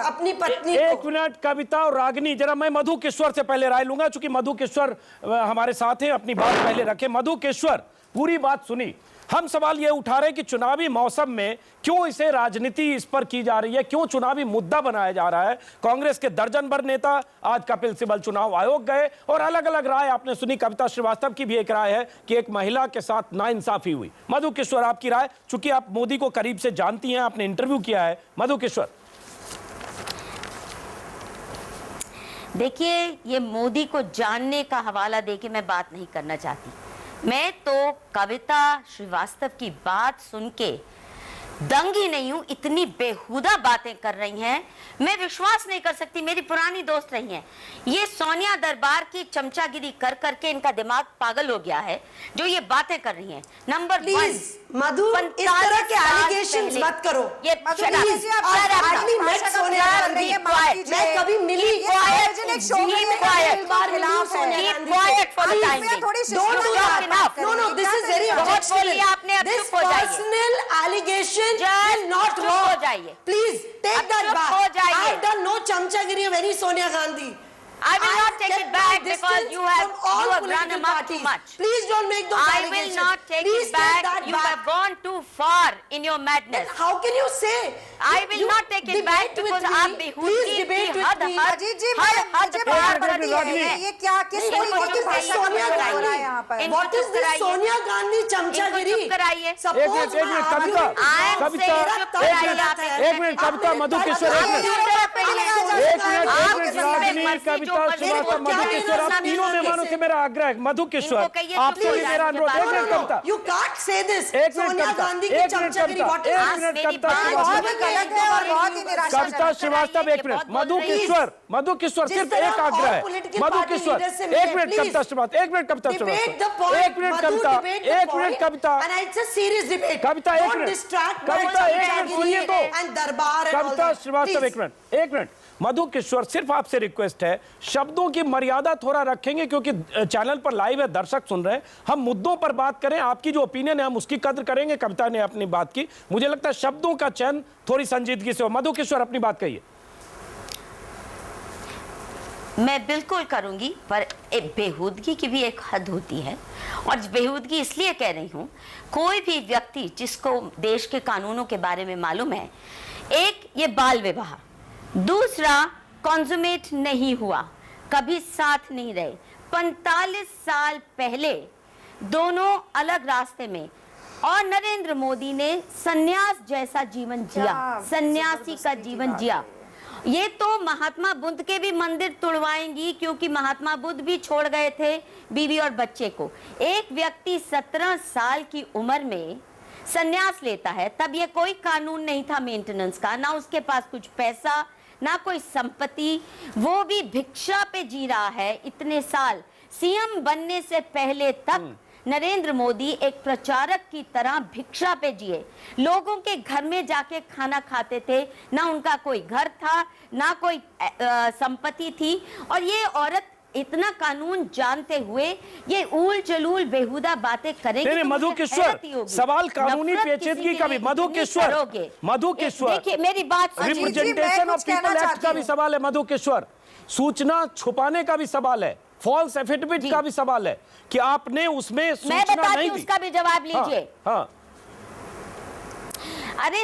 अपनी पत्नी। एक मिनट कविता और रागनी, जरा मैं मधु किशोर से पहले राय लूंगा, चूंकि मधु किशोर हमारे साथ हैं। अपनी बात पहले रखें। मधु किशोर, पूरी बात सुनी। हम सवाल ये उठा रहे हैं कि चुनावी मौसम में क्यों इसे राजनीति इस पर की जा रही है, क्यों चुनावी मुद्दा बनाया जा रहा है। कांग्रेस के दर्जन भर नेता आज कपिल सिब्बल चुनाव आयोग गए और अलग अलग राय आपने सुनी। कविता श्रीवास्तव की भी एक राय है कि एक महिला के साथ नाइंसाफी हुई। मधु किशोर, आपकी राय, चूंकि आप मोदी को करीब से जानती हैं, आपने इंटरव्यू किया है। मधु किशोर। देखिए, ये मोदी को जानने का हवाला देके मैं बात नहीं करना चाहती। मैं तो कविता श्रीवास्तव की बात सुन के दंग ही नहीं हूं, इतनी बेहुदा बातें कर रही हैं, मैं विश्वास नहीं कर सकती। मेरी पुरानी दोस्त रही हैं, ये सोनिया दरबार की चमचागिरी कर करके इनका दिमाग पागल हो गया है जो ये बातें कर रही हैं। नंबर प्लीज मधु, इस तरह के एलिगेशंस मत करो। ये मैं कभी मिली allegation will not work. Please take that back. I have done no chamchagiri of any Sonia Gandhi. I will not take it back because you have run amok too much. Please don't make those I allegations. will not take Please it back. that You back. have gone too far in your madness. Then how can you say? I will not take it back because आप बेहुदगी की हद अजीत जी, मुझे बात करनी है, ये क्या किस तरीके की भाषा सोनिया हो रहा है यहाँ पर? What is this Sonia Gandhi chamchagiri? एक मिनट कविता, मधु किशोर, कविता श्रीवास्तव, मधु किशोर, आप तीनों मेहमानों से मेरा आग्रह है। मधु किशोर, आपसे भी मेरा अनुरोध। एक minute Kavita, You can't say this. एक मिनट Sonia कविता, Gandhi की एक minute chamchagiri. Kavita, What is एक मिनट कविता श्रीवास्तव, गलत है और बहुत ही निराशा। कविता श्रीवास्तव, एक मिनट। मधु किशोर, मधु किशोर, सिर्फ एक आग्रह है। मधु किशोर, एक मिनट कविता श्रीवास्तव, एक मिनट कविता श्रीवास्तव, एक मिनट कविता, एक minute Kavita, And it's a serious debate. कविता, एक Don't मिनट, distract कविता, एक मिनट सुनिए तो, and दरबार and all Kavita that. Srivastava, Please. एक मिनट। मधु किशोर, सिर्फ आपसे रिक्वेस्ट है, शब्दों की मर्यादा थोड़ा रखेंगे क्योंकि चैनल पर लाइव है, दर्शक सुन रहे हैं। हम मुद्दों पर बात करें, आपकी जो ओपिनियन है हम उसकी कद्र करेंगे। कविता ने अपनी बात की, मुझे लगता है शब्दों का चयन थोड़ी संजीदगी से हो। मधु किशोर, अपनी बात कहिए। मैं बिल्कुल करूंगी, पर बेहूदगी की भी एक हद होती है। और बेहूदगी इसलिए कह रही हूं, कोई भी व्यक्ति जिसको देश के कानूनों के बारे में मालूम है, एक ये बाल विवाह, दूसरा कॉन्जुमेट नहीं हुआ, कभी साथ नहीं रहे, 45 साल पहले दोनों अलग रास्ते में, और नरेंद्र मोदी ने सन्यास जैसा जीवन जिया, सन्यासी का जीवन जिया। ये तो महात्मा बुद्ध के भी मंदिर तुड़वाएंगी क्योंकि महात्मा बुद्ध भी छोड़ गए थे बीवी और बच्चे को। एक व्यक्ति 17 साल की उम्र में सन्यास लेता है, तब ये कोई कानून नहीं था मेंटेनेंस का, ना उसके पास कुछ पैसा, ना कोई संपत्ति, वो भी भिक्षा पे जी रहा है इतने साल। सीएम बनने से पहले तक नरेंद्र मोदी एक प्रचारक की तरह भिक्षा पे जिए, लोगों के घर में जाके खाना खाते थे, ना उनका कोई घर था, ना कोई संपत्ति थी। और ये औरत इतना कानून जानते हुए ये ऊल जलूल बेहुदा बातें करेगी। नहीं, मधु किशोर, सवाल कानूनी पेचीदगी का भी। मधु किशोर, मधु किशोर, देखिए मेरी बात, रिप्रेजेंटेशन ऑफ पीपल एक्ट का भी सवाल है। मधु किशोर, सूचना छुपाने का भी सवाल है, फॉल्स एफिडेविट का भी सवाल है कि आपने उसमें सूचना नहीं दी। उसका भी जवाब लीजिए। हाँ। अरे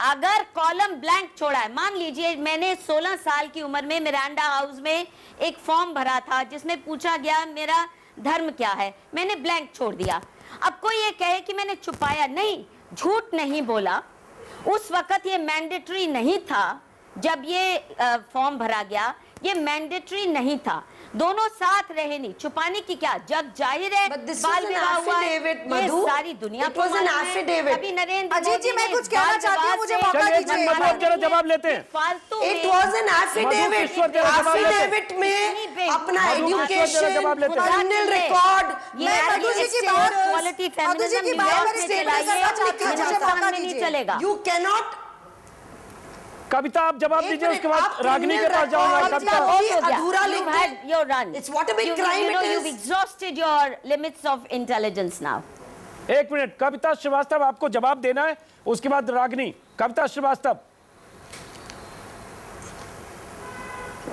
अगर कॉलम ब्लैंक छोड़ा है, मान लीजिए मैंने 16 साल की उम्र में मिरांडा हाउस में एक फॉर्म भरा था जिसमें पूछा गया मेरा धर्म क्या है, मैंने ब्लैंक छोड़ दिया। अब कोई ये कहे कि मैंने छुपाया, नहीं, झूठ नहीं बोला। उस वक्त ये मैंडेटरी नहीं था, जब ये फॉर्म भरा गया ये मैंडेटरी नहीं था, दोनों साथ रहे, नहीं छुपाने की क्या, जग जाहिर है बाल विवाह हुआ है, ये सारी दुनिया को मालूम है। अभी नरेंद्र अजीत जी, मैं कुछ कहना चाहती हूँ, मुझे मौका दीजिए। जरा जवाब लेते हैं। फालतू It was an affidavit. Affidavit में अपना education, criminal record, नहीं चलेगा। You cannot. कविता, आप जवाब दीजिए, उसके बाद रागिनी के पास जाऊंगा। अधूरा You're run. It's what a big crime it is. You've exhausted your limits of intelligence now. एक मिनट, कविता श्रीवास्तव, आपको जवाब देना है, उसके बाद रागिनी। कविता श्रीवास्तव,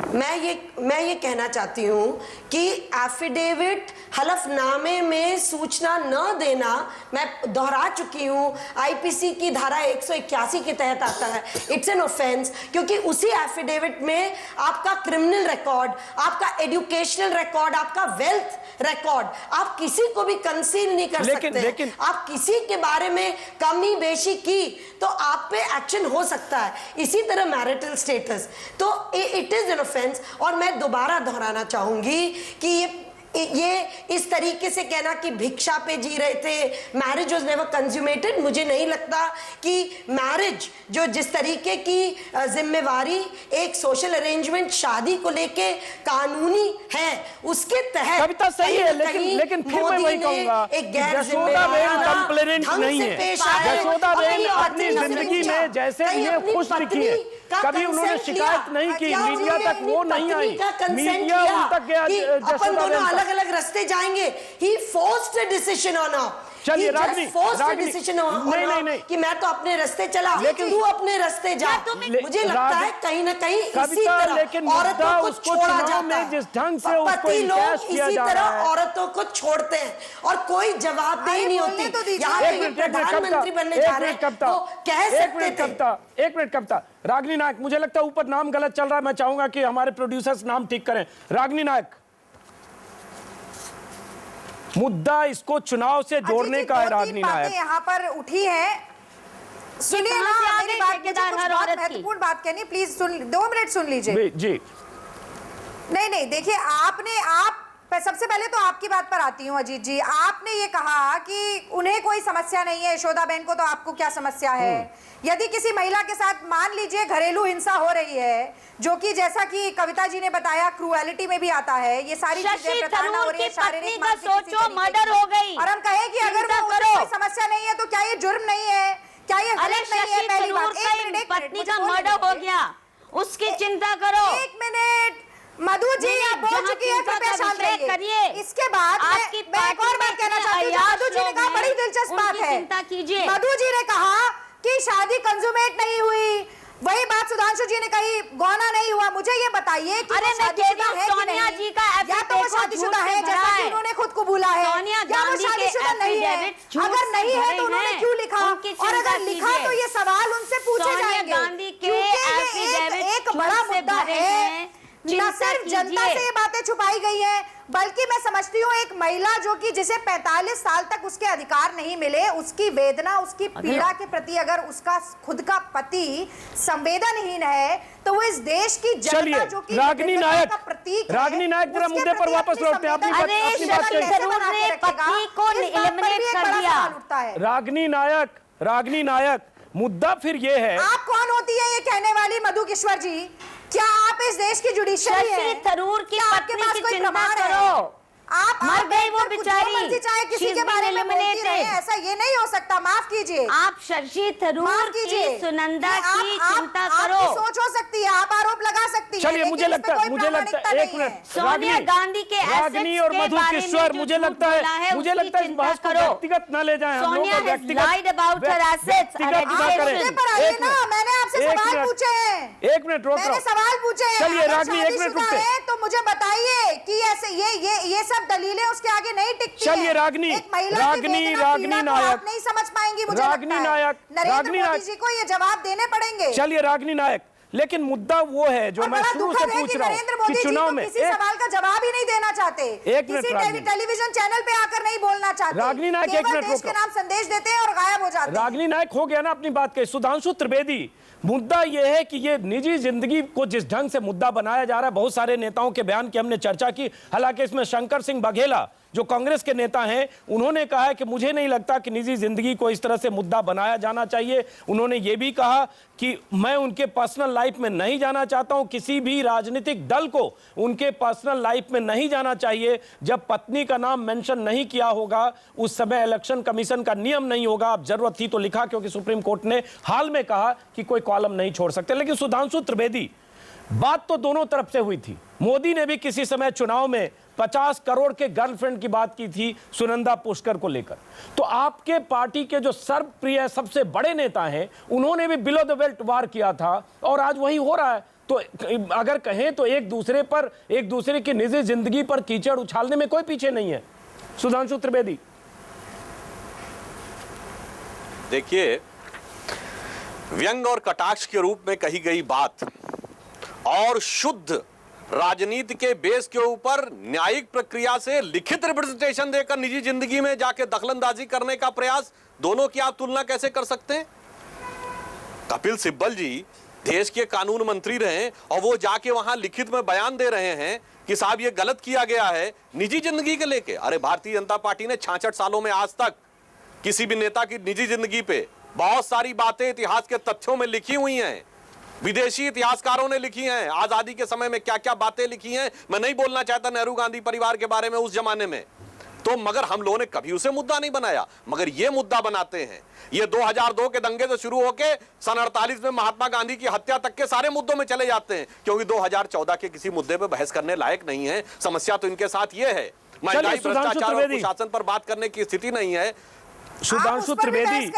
मैं ये कहना चाहती हूँ कि एफिडेविट हलफनामे में सूचना न देना, मैं दोहरा चुकी हूँ, आईपीसी की धारा 181 के तहत आता है। इट्स एन ऑफेंस, क्योंकि उसी एफिडेविट में आपका क्रिमिनल रिकॉर्ड, आपका एजुकेशनल रिकॉर्ड, आपका वेल्थ रिकॉर्ड, आप किसी को भी कंसील नहीं कर सकते। आप किसी के बारे में कमी बेशी की तो आप पे एक्शन हो सकता है। इसी तरह मैरिटल स्टेटस, तो इट इज एन ऑफेंस। और मैं दोबारा दोहराना चाहूंगी कि ये इस तरीके से कहना कि भिक्षा पे जी रहे थे, मैरिज वाज नेवर कंज्यूमेटेड, मुझे नहीं लगता कि मैरिज जो जिस तरीके की जिम्मेवारी एक सोशल अरेंजमेंट शादी को लेके कानूनी है उसके तहत कविता सही है, लेकिन फिर मैं वही कहूंगा, जशोदाबेन कंप्लेनेंट नहीं है। जशोदाबेन अपनी जिंदगी में जैसे इन्हें खुश दिखी है, कभी उन्होंने शिकायत नहीं की, मीडिया तक वो नहीं आई, मीडिया उन तक गया। जशोदाबेन अलग अलग रास्ते जाएंगे। He forced a decision on her. चलिए रागनी, नहीं कि मैं तो अपने रास्ते चला, लेकिन तू अपने रास्ते जा। मुझे लगता है कहीं ना कहीं इसी तरह औरतों को छोड़ा जाता है, जिस ढंग से पति लोग इसी तरह औरतों को छोड़ते हैं और कोई जवाबदेही नहीं होती। यहाँ पे प्रधानमंत्री बनने जा रहे हैं तो कह सकते थे। एक मिनट कविता, रागनी नायक, मुझे लगता है ऊपर नाम गलत चल रहा है, मैं चाहूंगा कि हमारे प्रोड्यूसर्स नाम ठीक करें। रागनी नायक, मुद्दा इसको चुनाव से जोड़ने का है। रागनी नायक यहाँ पर उठी है, सुनिए ना मेरी बात, मुझे कुछ बहुत महत्वपूर्ण बात कहनी, प्लीज सुन, 2 मिनट सुन लीजिए जी। नहीं देखिए, आप सबसे पहले तो आपकी बात पर आती हूँ अजीत जी। आपने ये कहा कि उन्हें कोई समस्या नहीं है, यशोदाबेन को, तो आपको क्या समस्या है? यदि किसी महिला के साथ मान लीजिए घरेलू हिंसा हो रही है, जो कि जैसा कि कविता जी ने बताया क्रूएलिटी में भी आता है, ये सारी चीजें प्रताड़ना हो रही है, शारीरिक सोचो मर्डर हो गई, और हम कहें कि अगर वो कोई समस्या नहीं है तो क्या ये जुर्म नहीं है, क्या ये गलत नहीं है? पहली बात, पत्नी का मर्डर हो गया, उसकी चिंता करो। 1 मिनट, मधु जी आप बोल चुकी है, कृपया शांत रहिए। इसके बाद मैं एक और बात कहना चाहती हूँ। मधु जी ने कहा, बड़ी दिलचस्प बात है, मधु जी ने कहा कि शादी कंज्यूमेट नहीं हुई, वही बात सुधांशु जी ने कही, गौना नहीं हुआ। मुझे ये बताइए कि अरे सोनिया जी का या तो वो शादीशुदा है जैसा कि उन्होंने खुद को बोला है, या वो शादीशुदा नहीं है। अगर नहीं है तो उन्होंने क्यों लिखा, और अगर लिखा तो ये सवाल उनसे पूछे जाएंगे, क्योंकि ये एक बड़ा मुद्दा है। न सिर्फ जनता से ये बातें छुपाई गई हैं, बल्कि मैं समझती हूँ एक महिला जो कि जिसे 45 साल तक उसके अधिकार नहीं मिले, उसकी वेदना, उसकी पीड़ा के प्रति अगर उसका खुद का पति संवेदनहीन है, तो वो इस देश की जनता जो कि रागनी नायक, का प्रतीक, रागनी नायक जरा मुद्दे पर वापस लौटते हैं। रागनी नायक, मुद्दा फिर ये है, आप कौन होती है ये कहने वाली मधु किश्वर जी? क्या आप इस देश की जुडिशरी है? थरूर की पत्नी की चिंता करो, आप मर गई वो बेचारी, चाहे किसी के बारे में बोलती रहे, ऐसा ये नहीं हो सकता। माफ कीजिए, आप शशि थरूर की, सुनंदा की चिंता करो। सोच हो सकती है, आप आरोप लगा सकती है। चलिए मुझे लगता है 1 मिनट, सोनिया गांधी के रागनी और मधु किश्वर, मुझे लगता है इस बहस को व्यक्तिगत न ले जाएं, हम लोग व्यक्तिगत मैंने आपसे सवाल पूछे हैं, 1 मिनट रोक, मैंने सवाल पूछे हैं। चलिए रागनी 1 मिनट रुकते हैं, तो मुझे बताइए कि ऐसे ये सब दलीलें उसके आगे नहीं टिकती। चलिए रागनी नायक नहीं समझ पाएंगी, मुझे नरेंद्र मोदी जी को ये जवाब देने पड़ेंगे। चलिए रागनी नायक, लेकिन मुद्दा वो है जो मैं शुरू से पूछ रहा हूँ कि चुनाव में किसी सवाल का जवाब ही नहीं देना चाहते, किसी टेलीविजन चैनल पे आकर नहीं बोलना चाहते। रागनी नायक 1 मिनट देश के नाम संदेश देते हैं और गायब हो जाते हैं। रागनी नायक हो गया ना अपनी बात के। सुधांशु त्रिवेदी, मुद्दा यह है कि ये निजी जिंदगी को जिस ढंग से मुद्दा बनाया जा रहा है, बहुत सारे नेताओं के बयान की हमने चर्चा की, हालांकि इसमें शंकर सिंह बघेला जो कांग्रेस के नेता हैं, उन्होंने कहा है कि मुझे नहीं लगता कि निजी जिंदगी को इस तरह से मुद्दा बनाया जाना चाहिए। उन्होंने ये भी कहा कि मैं उनके पर्सनल लाइफ में नहीं जाना चाहता हूं, किसी भी राजनीतिक दल को उनके पर्सनल लाइफ में नहीं जाना चाहिए। जब पत्नी का नाम मेंशन नहीं किया होगा, उस समय इलेक्शन कमीशन का नियम नहीं होगा। अब जरूरत थी तो लिखा, क्योंकि सुप्रीम कोर्ट ने हाल में कहा कि कोई कॉलम नहीं छोड़ सकते। लेकिन सुधांशु त्रिवेदी, बात तो दोनों तरफ से हुई थी। मोदी ने भी किसी समय चुनाव में 50 करोड़ के गर्लफ्रेंड की बात की थी सुनंदा पुष्कर को लेकर। तो आपके पार्टी के जो सर्वप्रिय सबसे बड़े नेता हैं, उन्होंने भी बिलो द बेल्ट वार किया था, और आज वही हो रहा है। तो अगर कहें तो एक दूसरे की निजी जिंदगी पर कीचड़ उछालने में कोई पीछे नहीं है। सुधांशु त्रिवेदी, देखिए, व्यंग और कटाक्ष के रूप में कही गई बात और शुद्ध राजनीति के बेस के ऊपर न्यायिक प्रक्रिया से लिखित रिप्रेजेंटेशन देकर निजी जिंदगी में जाके दखलंदाजी करने का प्रयास, दोनों की आप तुलना कैसे कर सकते हैं? कपिल सिब्बल जी देश के कानून मंत्री रहे और वो जाके वहां लिखित में बयान दे रहे हैं कि साहब ये गलत किया गया है निजी जिंदगी के लेके। अरे भारतीय जनता पार्टी ने 66 सालों में आज तक किसी भी नेता की निजी जिंदगी पे बहुत सारी बातें इतिहास के तथ्यों में लिखी हुई हैं, विदेशी इतिहासकारों ने लिखी हैं। आजादी के समय में क्या क्या बातें लिखी हैं, मैं नहीं बोलना चाहता नेहरू गांधी परिवार के बारे में उस जमाने में, तो मगर हम लोगों ने कभी उसे मुद्दा नहीं बनाया। मगर ये मुद्दा बनाते हैं। ये 2002 के दंगे से शुरू होके सन 48 में महात्मा गांधी की हत्या तक के सारे मुद्दों में चले जाते हैं, क्योंकि 2014 के किसी मुद्दे पे बहस करने लायक नहीं है। समस्या तो इनके साथ ये है, महंगाई, भ्रष्टाचार और कुशासन पर बात करने की स्थिति नहीं है। सुधांशु त्रिवेदी,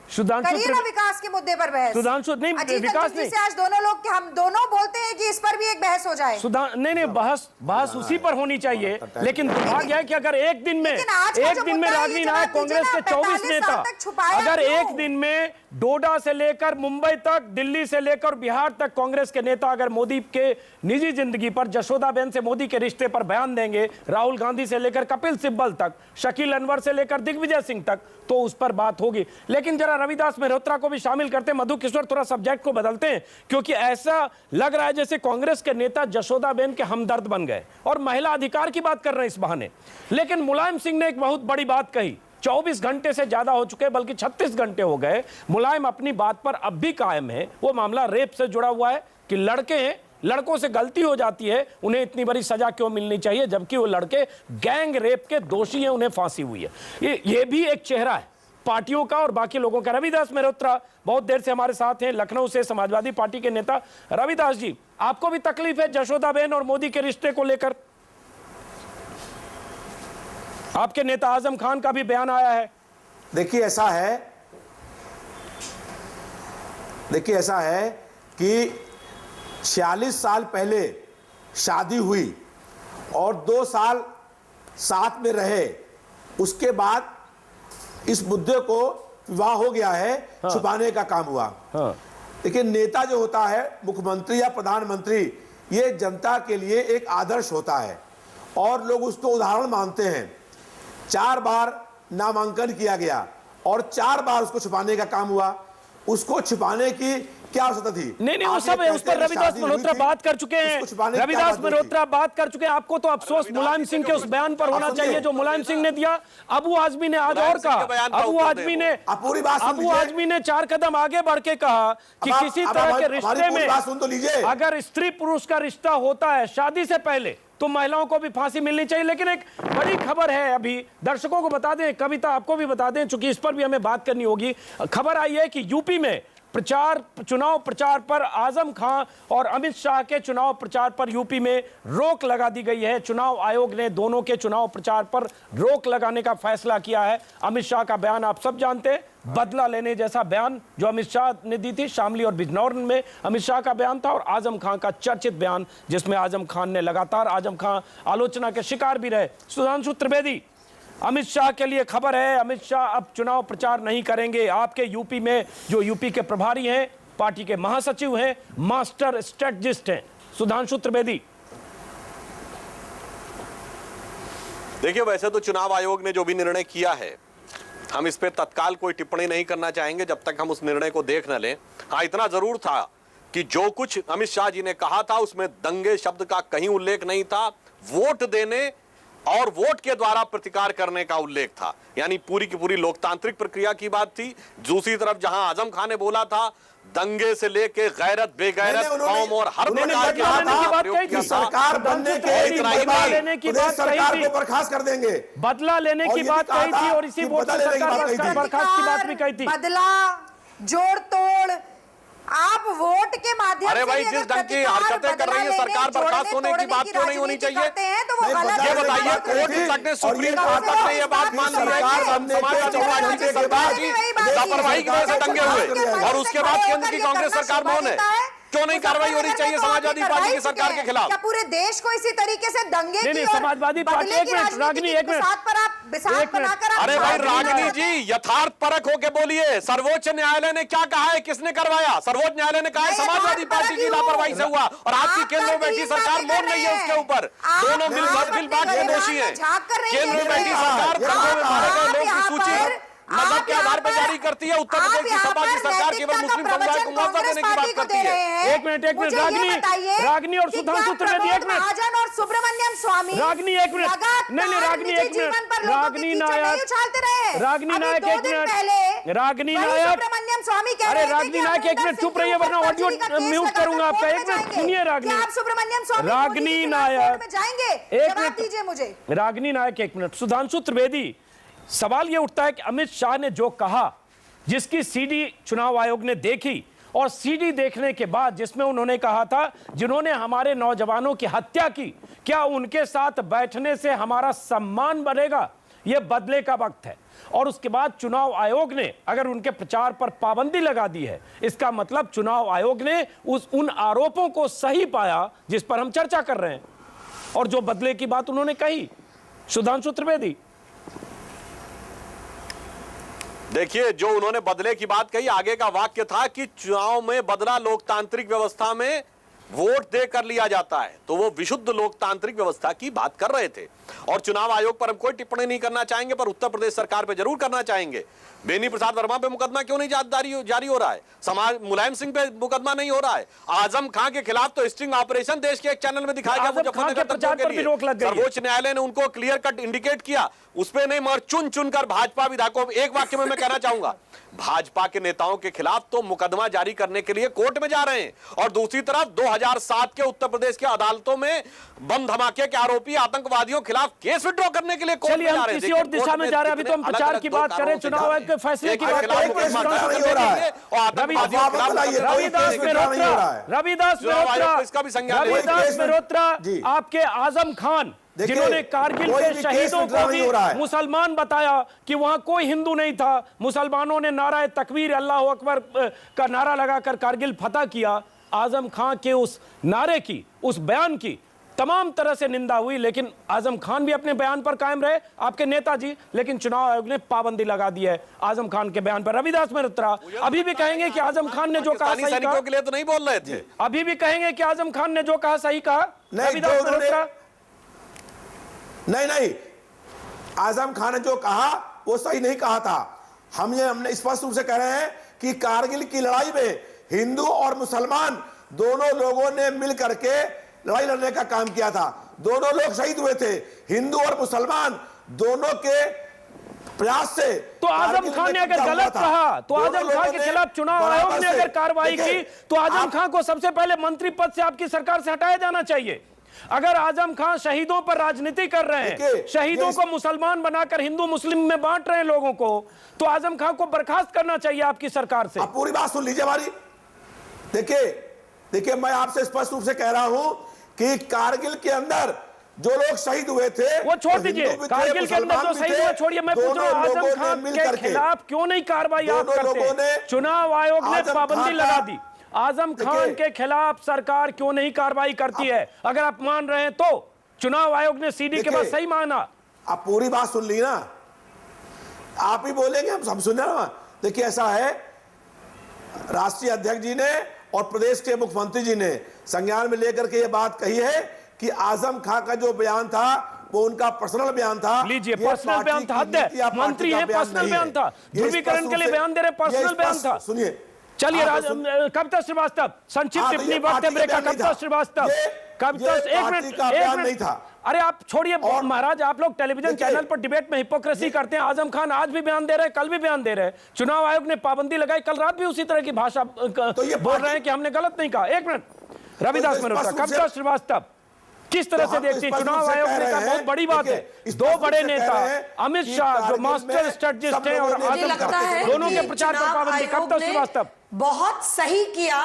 करिए ना विकास के मुद्दे पर बहस। सुधांशु नहीं, विकास नहीं, आज दोनों लोग, हम दोनों बोलते हैं कि इस पर भी एक बहस हो जाए। नहीं, बहस उसी पर होनी चाहिए, लेकिन दुर्भाग्य है कि अगर एक दिन में रागिनी नायक कांग्रेस के 24 नेता अगर एक दिन में डोडा से लेकर मुंबई तक, दिल्ली से लेकर बिहार तक कांग्रेस के नेता अगर मोदी के निजी जिंदगी पर, जशोदाबेन से मोदी के रिश्ते पर बयान देंगे, राहुल गांधी से लेकर कपिल सिब्बल तक, शकील अनवर से लेकर दिग्विजय सिंह तक, तो उस पर बात होगी। लेकिन जरा रविदास मेहरोत्रा को भी शामिल करते हैं। मधु किशोर, थोड़ा सब्जेक्ट को बदलते हैं, क्योंकि ऐसा लग रहा है जैसे कांग्रेस के नेता जशोदाबेन के हमदर्द बन गए और महिला अधिकार की बात कर रहे हैं इस बहाने। लेकिन मुलायम सिंह ने एक बहुत बड़ी बात कही, 24 घंटे से ज्यादा हो चुके, बल्कि 36 घंटे हो गए, मुलायम अपनी बात पर अब भी कायम है। वो मामला रेप से जुड़ा हुआ है कि लड़के हैं, लड़कों से गलती हो जाती है, उन्हें इतनी बड़ी सजा क्यों मिलनी चाहिए, जबकि वो लड़के गैंग रेप के दोषी हैं, उन्हें फांसी हुई है। ये भी एक चेहरा है पार्टियों का और बाकी लोगों का। रविदास मेहरोत्रा बहुत देर से हमारे साथ हैं, लखनऊ से समाजवादी पार्टी के नेता। रविदास जी, आपको भी तकलीफ है जशोदाबेन और मोदी के रिश्ते को लेकर? आपके नेता आजम खान का भी बयान आया है। देखिए ऐसा है कि 46 साल पहले शादी हुई और 2 साल साथ में रहे, उसके बाद इस मुद्दे को विवाह हो गया है, हाँ। छुपाने का काम हुआ। हाँ। लेकिन नेता जो होता है, मुख्यमंत्री या प्रधानमंत्री, ये जनता के लिए एक आदर्श होता है और लोग उसको उदाहरण मानते हैं। 4 बार नामांकन किया गया और 4 बार उसको छुपाने का काम हुआ। उसको छुपाने की क्या आवश्यकता थी? नहीं, वो सब है, उस पर रविदास मल्होत्रा बात कर चुके हैं। रविदास मल्होत्रा बात कर चुके हैं। आपको तो अफसोस मुलायम सिंह के उस बयान पर होना चाहिए जो मुलायम सिंह ने दिया। अबू आजमी ने आज और कहा, अबू आजमी ने 4 कदम आगे बढ़ के कहा कि किसी तरह के रिश्ते में अगर स्त्री पुरुष का रिश्ता होता है शादी से पहले, तो महिलाओं को भी फांसी मिलनी चाहिए। लेकिन एक बड़ी खबर है, अभी दर्शकों को बता दें, कविता आपको भी बता दें, चूंकि इस पर भी हमें बात करनी होगी। खबर आई है कि यूपी में चुनाव प्रचार पर आजम खान और अमित शाह के चुनाव प्रचार पर यूपी में रोक लगा दी गई है। चुनाव आयोग ने दोनों के चुनाव प्रचार पर रोक लगाने का फैसला किया है। अमित शाह का बयान आप सब जानते हैं, बदला लेने जैसा बयान जो अमित शाह ने दी थी। शामली और बिजनौर में अमित शाह का बयान था, और आजम खान का चर्चित बयान जिसमें आजम खान ने लगातार, आजम खान आलोचना के शिकार भी रहे। सुधांशु त्रिवेदी, अमित शाह के लिए खबर है, अमित शाह अब चुनाव प्रचार नहीं करेंगे। आपके यूपी में जो यूपी के प्रभारी हैं, पार्टी के महासचिव हैं, मास्टर स्ट्रेटजिस्ट हैं, सुधांशु त्रिवेदी। देखिए, वैसे तो चुनाव आयोग ने जो भी निर्णय किया है, हम इस पे तत्काल कोई टिप्पणी नहीं करना चाहेंगे जब तक हम उस निर्णय को देख न लें। हाँ, इतना जरूर था कि जो कुछ अमित शाह जी ने कहा था उसमें दंगे शब्द का कहीं उल्लेख नहीं था। वोट देने और वोट के द्वारा प्रतिकार करने का उल्लेख था, यानी पूरी की पूरी लोकतांत्रिक प्रक्रिया की बात थी। दूसरी तरफ जहां आजम खान ने बोला था दंगे से लेके गैरत बेगैरत कौम और हर प्रकार की सरकार बनने के सरकार को बर्खास्त कर देंगे, बदला लेने की बात कही थी, और इसी वोट से सरकार बर्खास्त की बात भी कही थी। बदला, जोड़ तोड़, आप वोट के माध्यम से, अरे भाई, जिस ढंग की हरकतें कर रही है सरकार, बर्खास्त होने की बात क्यों नहीं होनी चाहिए? ये बताइए, कोर्ट तक ने, सुप्रीम कोर्ट तक ने ये बात मान ली है कि समाजवादी पार्टी की सरकार की लापरवाही की वजह से दंगे हुए, और उसके बाद केंद्र की कांग्रेस सरकार मौन है। क्यों नहीं कार्रवाई हो रही चाहिए समाजवादी पार्टी की सरकार के खिलाफ? क्या पूरे देश को इसी तरीके से दंगे नहीं, समाजवादी पार्टी, एक मिनट रागिनी, एक मिनट, अरे भाई रागिनी जी, यथार्थ परख होके बोलिए। सर्वोच्च न्यायालय ने क्या कहा है, किसने करवाया? सर्वोच्च न्यायालय ने कहा है समाजवादी पार्टी की लापरवाही से हुआ, और आपकी केंद्र में बैठी सरकार मौन नहीं है उसके ऊपर। दोनों मिल बांट के दोषी है। केंद्र में बैठी सरकार दंगों में मारे गए लोगों की सूची मजहब के आधार पर जारी करती है। उत्तर प्रदेश की सपा की सरकार केवल मुस्लिम समुदाय को मुआवजा देने की बात करती है। एक मिनट रागनी और सुधांशु त्रिवेदी, एक मिनट महाजन और सुब्रमण्यम स्वामी रागनी, एक मिनट नहीं रागनी, एक मिनट रागनी नायक, रागनी नायक, एक मिनट रागनी नायक, सुब्रमण्यम स्वामी कह अरे रहे थे रागनी कि नायक एक मिनट चुप रहिए वरना ऑडियो म्यूट करूंगा आपका। एक मिनट सुनिए रागनी, आप सुब्रमण्यम स्वामी रागनी नायक में जाएंगे, जवाब दीजिए मुझे। रागनी नायक एक मिनट। सुधांशु त्रिवेदी, सवाल यह उठता है कि अमित शाह ने जो कहा, जिसकी सीडी चुनाव आयोग ने देखी और सीडी देखने के बाद जिसमें उन्होंने कहा था जिन्होंने हमारे नौजवानों की हत्या की, क्या उनके साथ बैठने से हमारा सम्मान बढ़ेगा? यह बदले का वक्त है। और उसके बाद चुनाव आयोग ने अगर उनके प्रचार पर पाबंदी लगा दी है, इसका मतलब चुनाव आयोग ने उन आरोपों को सही पाया जिस पर हम चर्चा कर रहे हैं, और जो बदले की बात उन्होंने कही। सुधांशु त्रिवेदी, देखिए, जो उन्होंने बदले की बात कही, आगे का वाक्य था कि चुनाव में बदला लोकतांत्रिक व्यवस्था में वोट देकर लिया जाता है, तो वो विशुद्ध लोकतांत्रिक व्यवस्था की बात कर रहे थे। और चुनाव आयोग पर हम कोई टिप्पणी नहीं करना चाहेंगे, पर उत्तर प्रदेश सरकार पे जरूर करना चाहेंगे। बेनी प्रसाद वर्मा पे मुकदमा क्यों नहीं जारी हो रहा है? समाज मुलायम सिंह पे मुकदमा नहीं हो रहा है? आजम खान के खिलाफ तो स्टिंग ऑपरेशन देश के एक चैनल में दिखाया गया, सर्वोच्च न्यायालय ने उनको क्लियर कट इंडिकेट किया, उस पर नहीं, मगर चुन चुनकर भाजपा विधायकों। एक वाक्य में मैं कहना चाहूंगा, भाजपा के नेताओं के खिलाफ तो मुकदमा जारी करने के लिए कोर्ट में जा रहे हैं, और दूसरी तरफ 2007 के उत्तर प्रदेश के अदालतों में बम धमाके के आरोपी आतंकवादियों के खिलाफ केस विड्रॉ करने के लिए कोर्ट में जा रहे हैं। किसी और दिशा में जा रहे हैं, अभी तो हम प्रचार की बात करें, चुनाव आयोग के फैसले की बात करें। रविदास मेहरोत्रा, आपके आजम खान जिन्होंने कारगिल के शहीदों को भी मुसलमान बताया कि वहां कोई हिंदू नहीं था, मुसलमानों ने नारा तकबीर अल्लाह अकबर का नारा लगाकर कारगिल फतह किया। आजम खान के उस नारे की, उस बयान की तमाम तरह से निंदा हुई, लेकिन आजम खान भी अपने बयान पर कायम रहे, आपके नेताजी, लेकिन चुनाव आयोग ने पाबंदी लगा दी है आजम खान के बयान पर। रविदास मेहरोत्रा अभी भी कहेंगे कि आजम खान ने जो कहा सही कहा? के लिए तो नहीं बोल रहे थे, अभी भी कहेंगे कि आजम खान ने जो कहा सही कहा? रविदास मेहरोत्रा, नहीं, आजम खान ने जो कहा वो सही नहीं कहा था। हमने स्पष्ट रूप से कह रहे हैं कि कारगिल की लड़ाई में हिंदू और मुसलमान दोनों लोगों ने मिल करके लड़ाई लड़ने का काम किया था। दोनों लोग शहीद हुए थे, हिंदू और मुसलमान दोनों के प्रयास से। तो आजम खान ने अगर गलत कहा, तो आजम खान के खिलाफ चुनाव आयोग ने अगर कार्रवाई की, तो आजम खान को सबसे पहले मंत्री पद से आपकी सरकार से हटाया जाना चाहिए। अगर आजम खान शहीदों पर राजनीति कर रहे हैं, शहीदों को मुसलमान बनाकर हिंदू मुस्लिम में बांट रहे हैं लोगों को, तो आजम खान को बर्खास्त करना चाहिए आपकी सरकार से। आप पूरी बात सुन लीजिए हमारी। देखिए, मैं आपसे स्पष्ट रूप से कह रहा हूं कि कारगिल के अंदर जो लोग शहीद हुए थे, वो छोड़ दीजिए, कारगिल के अंदर जो शहीद हुए छोड़िए, मैं पूछ रहा हूं आजम खान के खिलाफ क्यों नहीं कार्रवाई आप करते? चुनाव आयोग ने पाबंदी लगा दी, आजम खान के खिलाफ सरकार क्यों नहीं कार्रवाई करती है? अगर आप मान रहे हैं तो चुनाव आयोग ने सीडी के बाद सही माना। आप पूरी बात सुन ली ना, आप ही बोलेंगे, हम सब सुन रहे हैं। देखिए, ऐसा है, राष्ट्रीय अध्यक्ष जी ने और प्रदेश के मुख्यमंत्री जी ने संज्ञान में लेकर के ये बात कही है कि आजम खान का जो बयान था वो उनका पर्सनल बयान था। लीजिए, पर्सनल बयान था, हद है, मंत्री है, पर्सनल बयान था, ध्रुवीकरण के लिए बयान दे रहे, पर्सनल बयान था। सुनिए, चलिए, कविता श्रीवास्तव, संक्षिप्त टिप्पणी वक्त है ब्रेक का। कविता श्रीवास्तव, कविता, एक मिनट, अरे आप छोड़िए महाराज, आप लोग टेलीविजन चैनल पर डिबेट में हिपोक्रेसी करते हैं। आजम खान आज भी बयान दे रहे हैं, कल भी बयान दे रहे हैं, चुनाव आयोग ने पाबंदी लगाई, कल रात भी उसी तरह की भाषा बोल रहे हैं कि हमने गलत नहीं कहा। एक मिनट, रविदास मेहरोत्रा, कविता श्रीवास्तव, किस तरह से देखती है? चुनाव आयोग ने कहा बहुत बड़ी बात है, दो बड़े नेता अमित शाह जो मास्टर स्ट्रेटजिस्ट हैं और आजम खान दोनों के प्रचार पर पाबंदी। कविता श्रीवास्तव, बहुत सही किया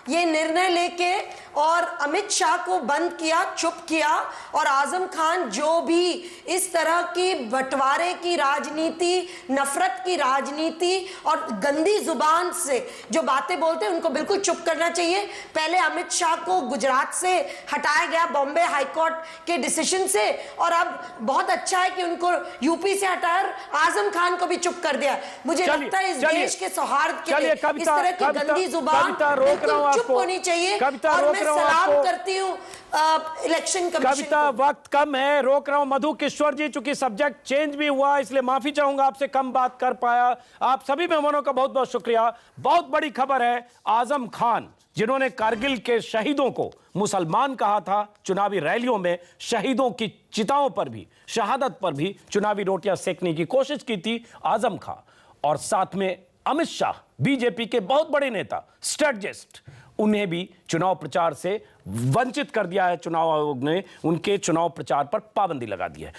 ये निर्णय लेके, और अमित शाह को बंद किया, चुप किया, और आजम खान जो भी इस तरह की बंटवारे की राजनीति, नफरत की राजनीति और गंदी जुबान से जो बातें बोलते हैं उनको बिल्कुल चुप करना चाहिए। पहले अमित शाह को गुजरात से हटाया गया बॉम्बे हाईकोर्ट के डिसीजन से, और अब बहुत अच्छा है कि उनको यूपी से हटाया, आजम खान को भी चुप कर दिया। मुझे लगता है इस देश के सौहार्द के लिए इस तरह की गंदी जुबान कविता रोक बिल्कुल रहा हूं चुप आपको। होनी चाहिए। कविता और रोक मैं रहा हूं सलाम आपको। करती हूँ इलेक्शन कमीशन कविता को। वक्त कम है, रोक रहा हूं। मधु किशोर जी, चूंकि सब्जेक्ट चेंज भी हुआ इसलिए माफी चाहूंगा, आपसे कम बात कर पाया। आप सभी मेहमानों का बहुत बहुत शुक्रिया। बहुत बड़ी खबर है, आजम खान जिन्होंने कारगिल के शहीदों को मुसलमान कहा था, चुनावी रैलियों में शहीदों की चिताओं पर भी, शहादत पर भी चुनावी रोटियां सेकने की कोशिश की थी आजम खान। और साथ में अमित शाह, बीजेपी के बहुत बड़े नेता, स्ट्रेटजिस्ट, उन्हें भी चुनाव प्रचार से वंचित कर दिया है चुनाव आयोग ने, उनके चुनाव प्रचार पर पाबंदी लगा दी है।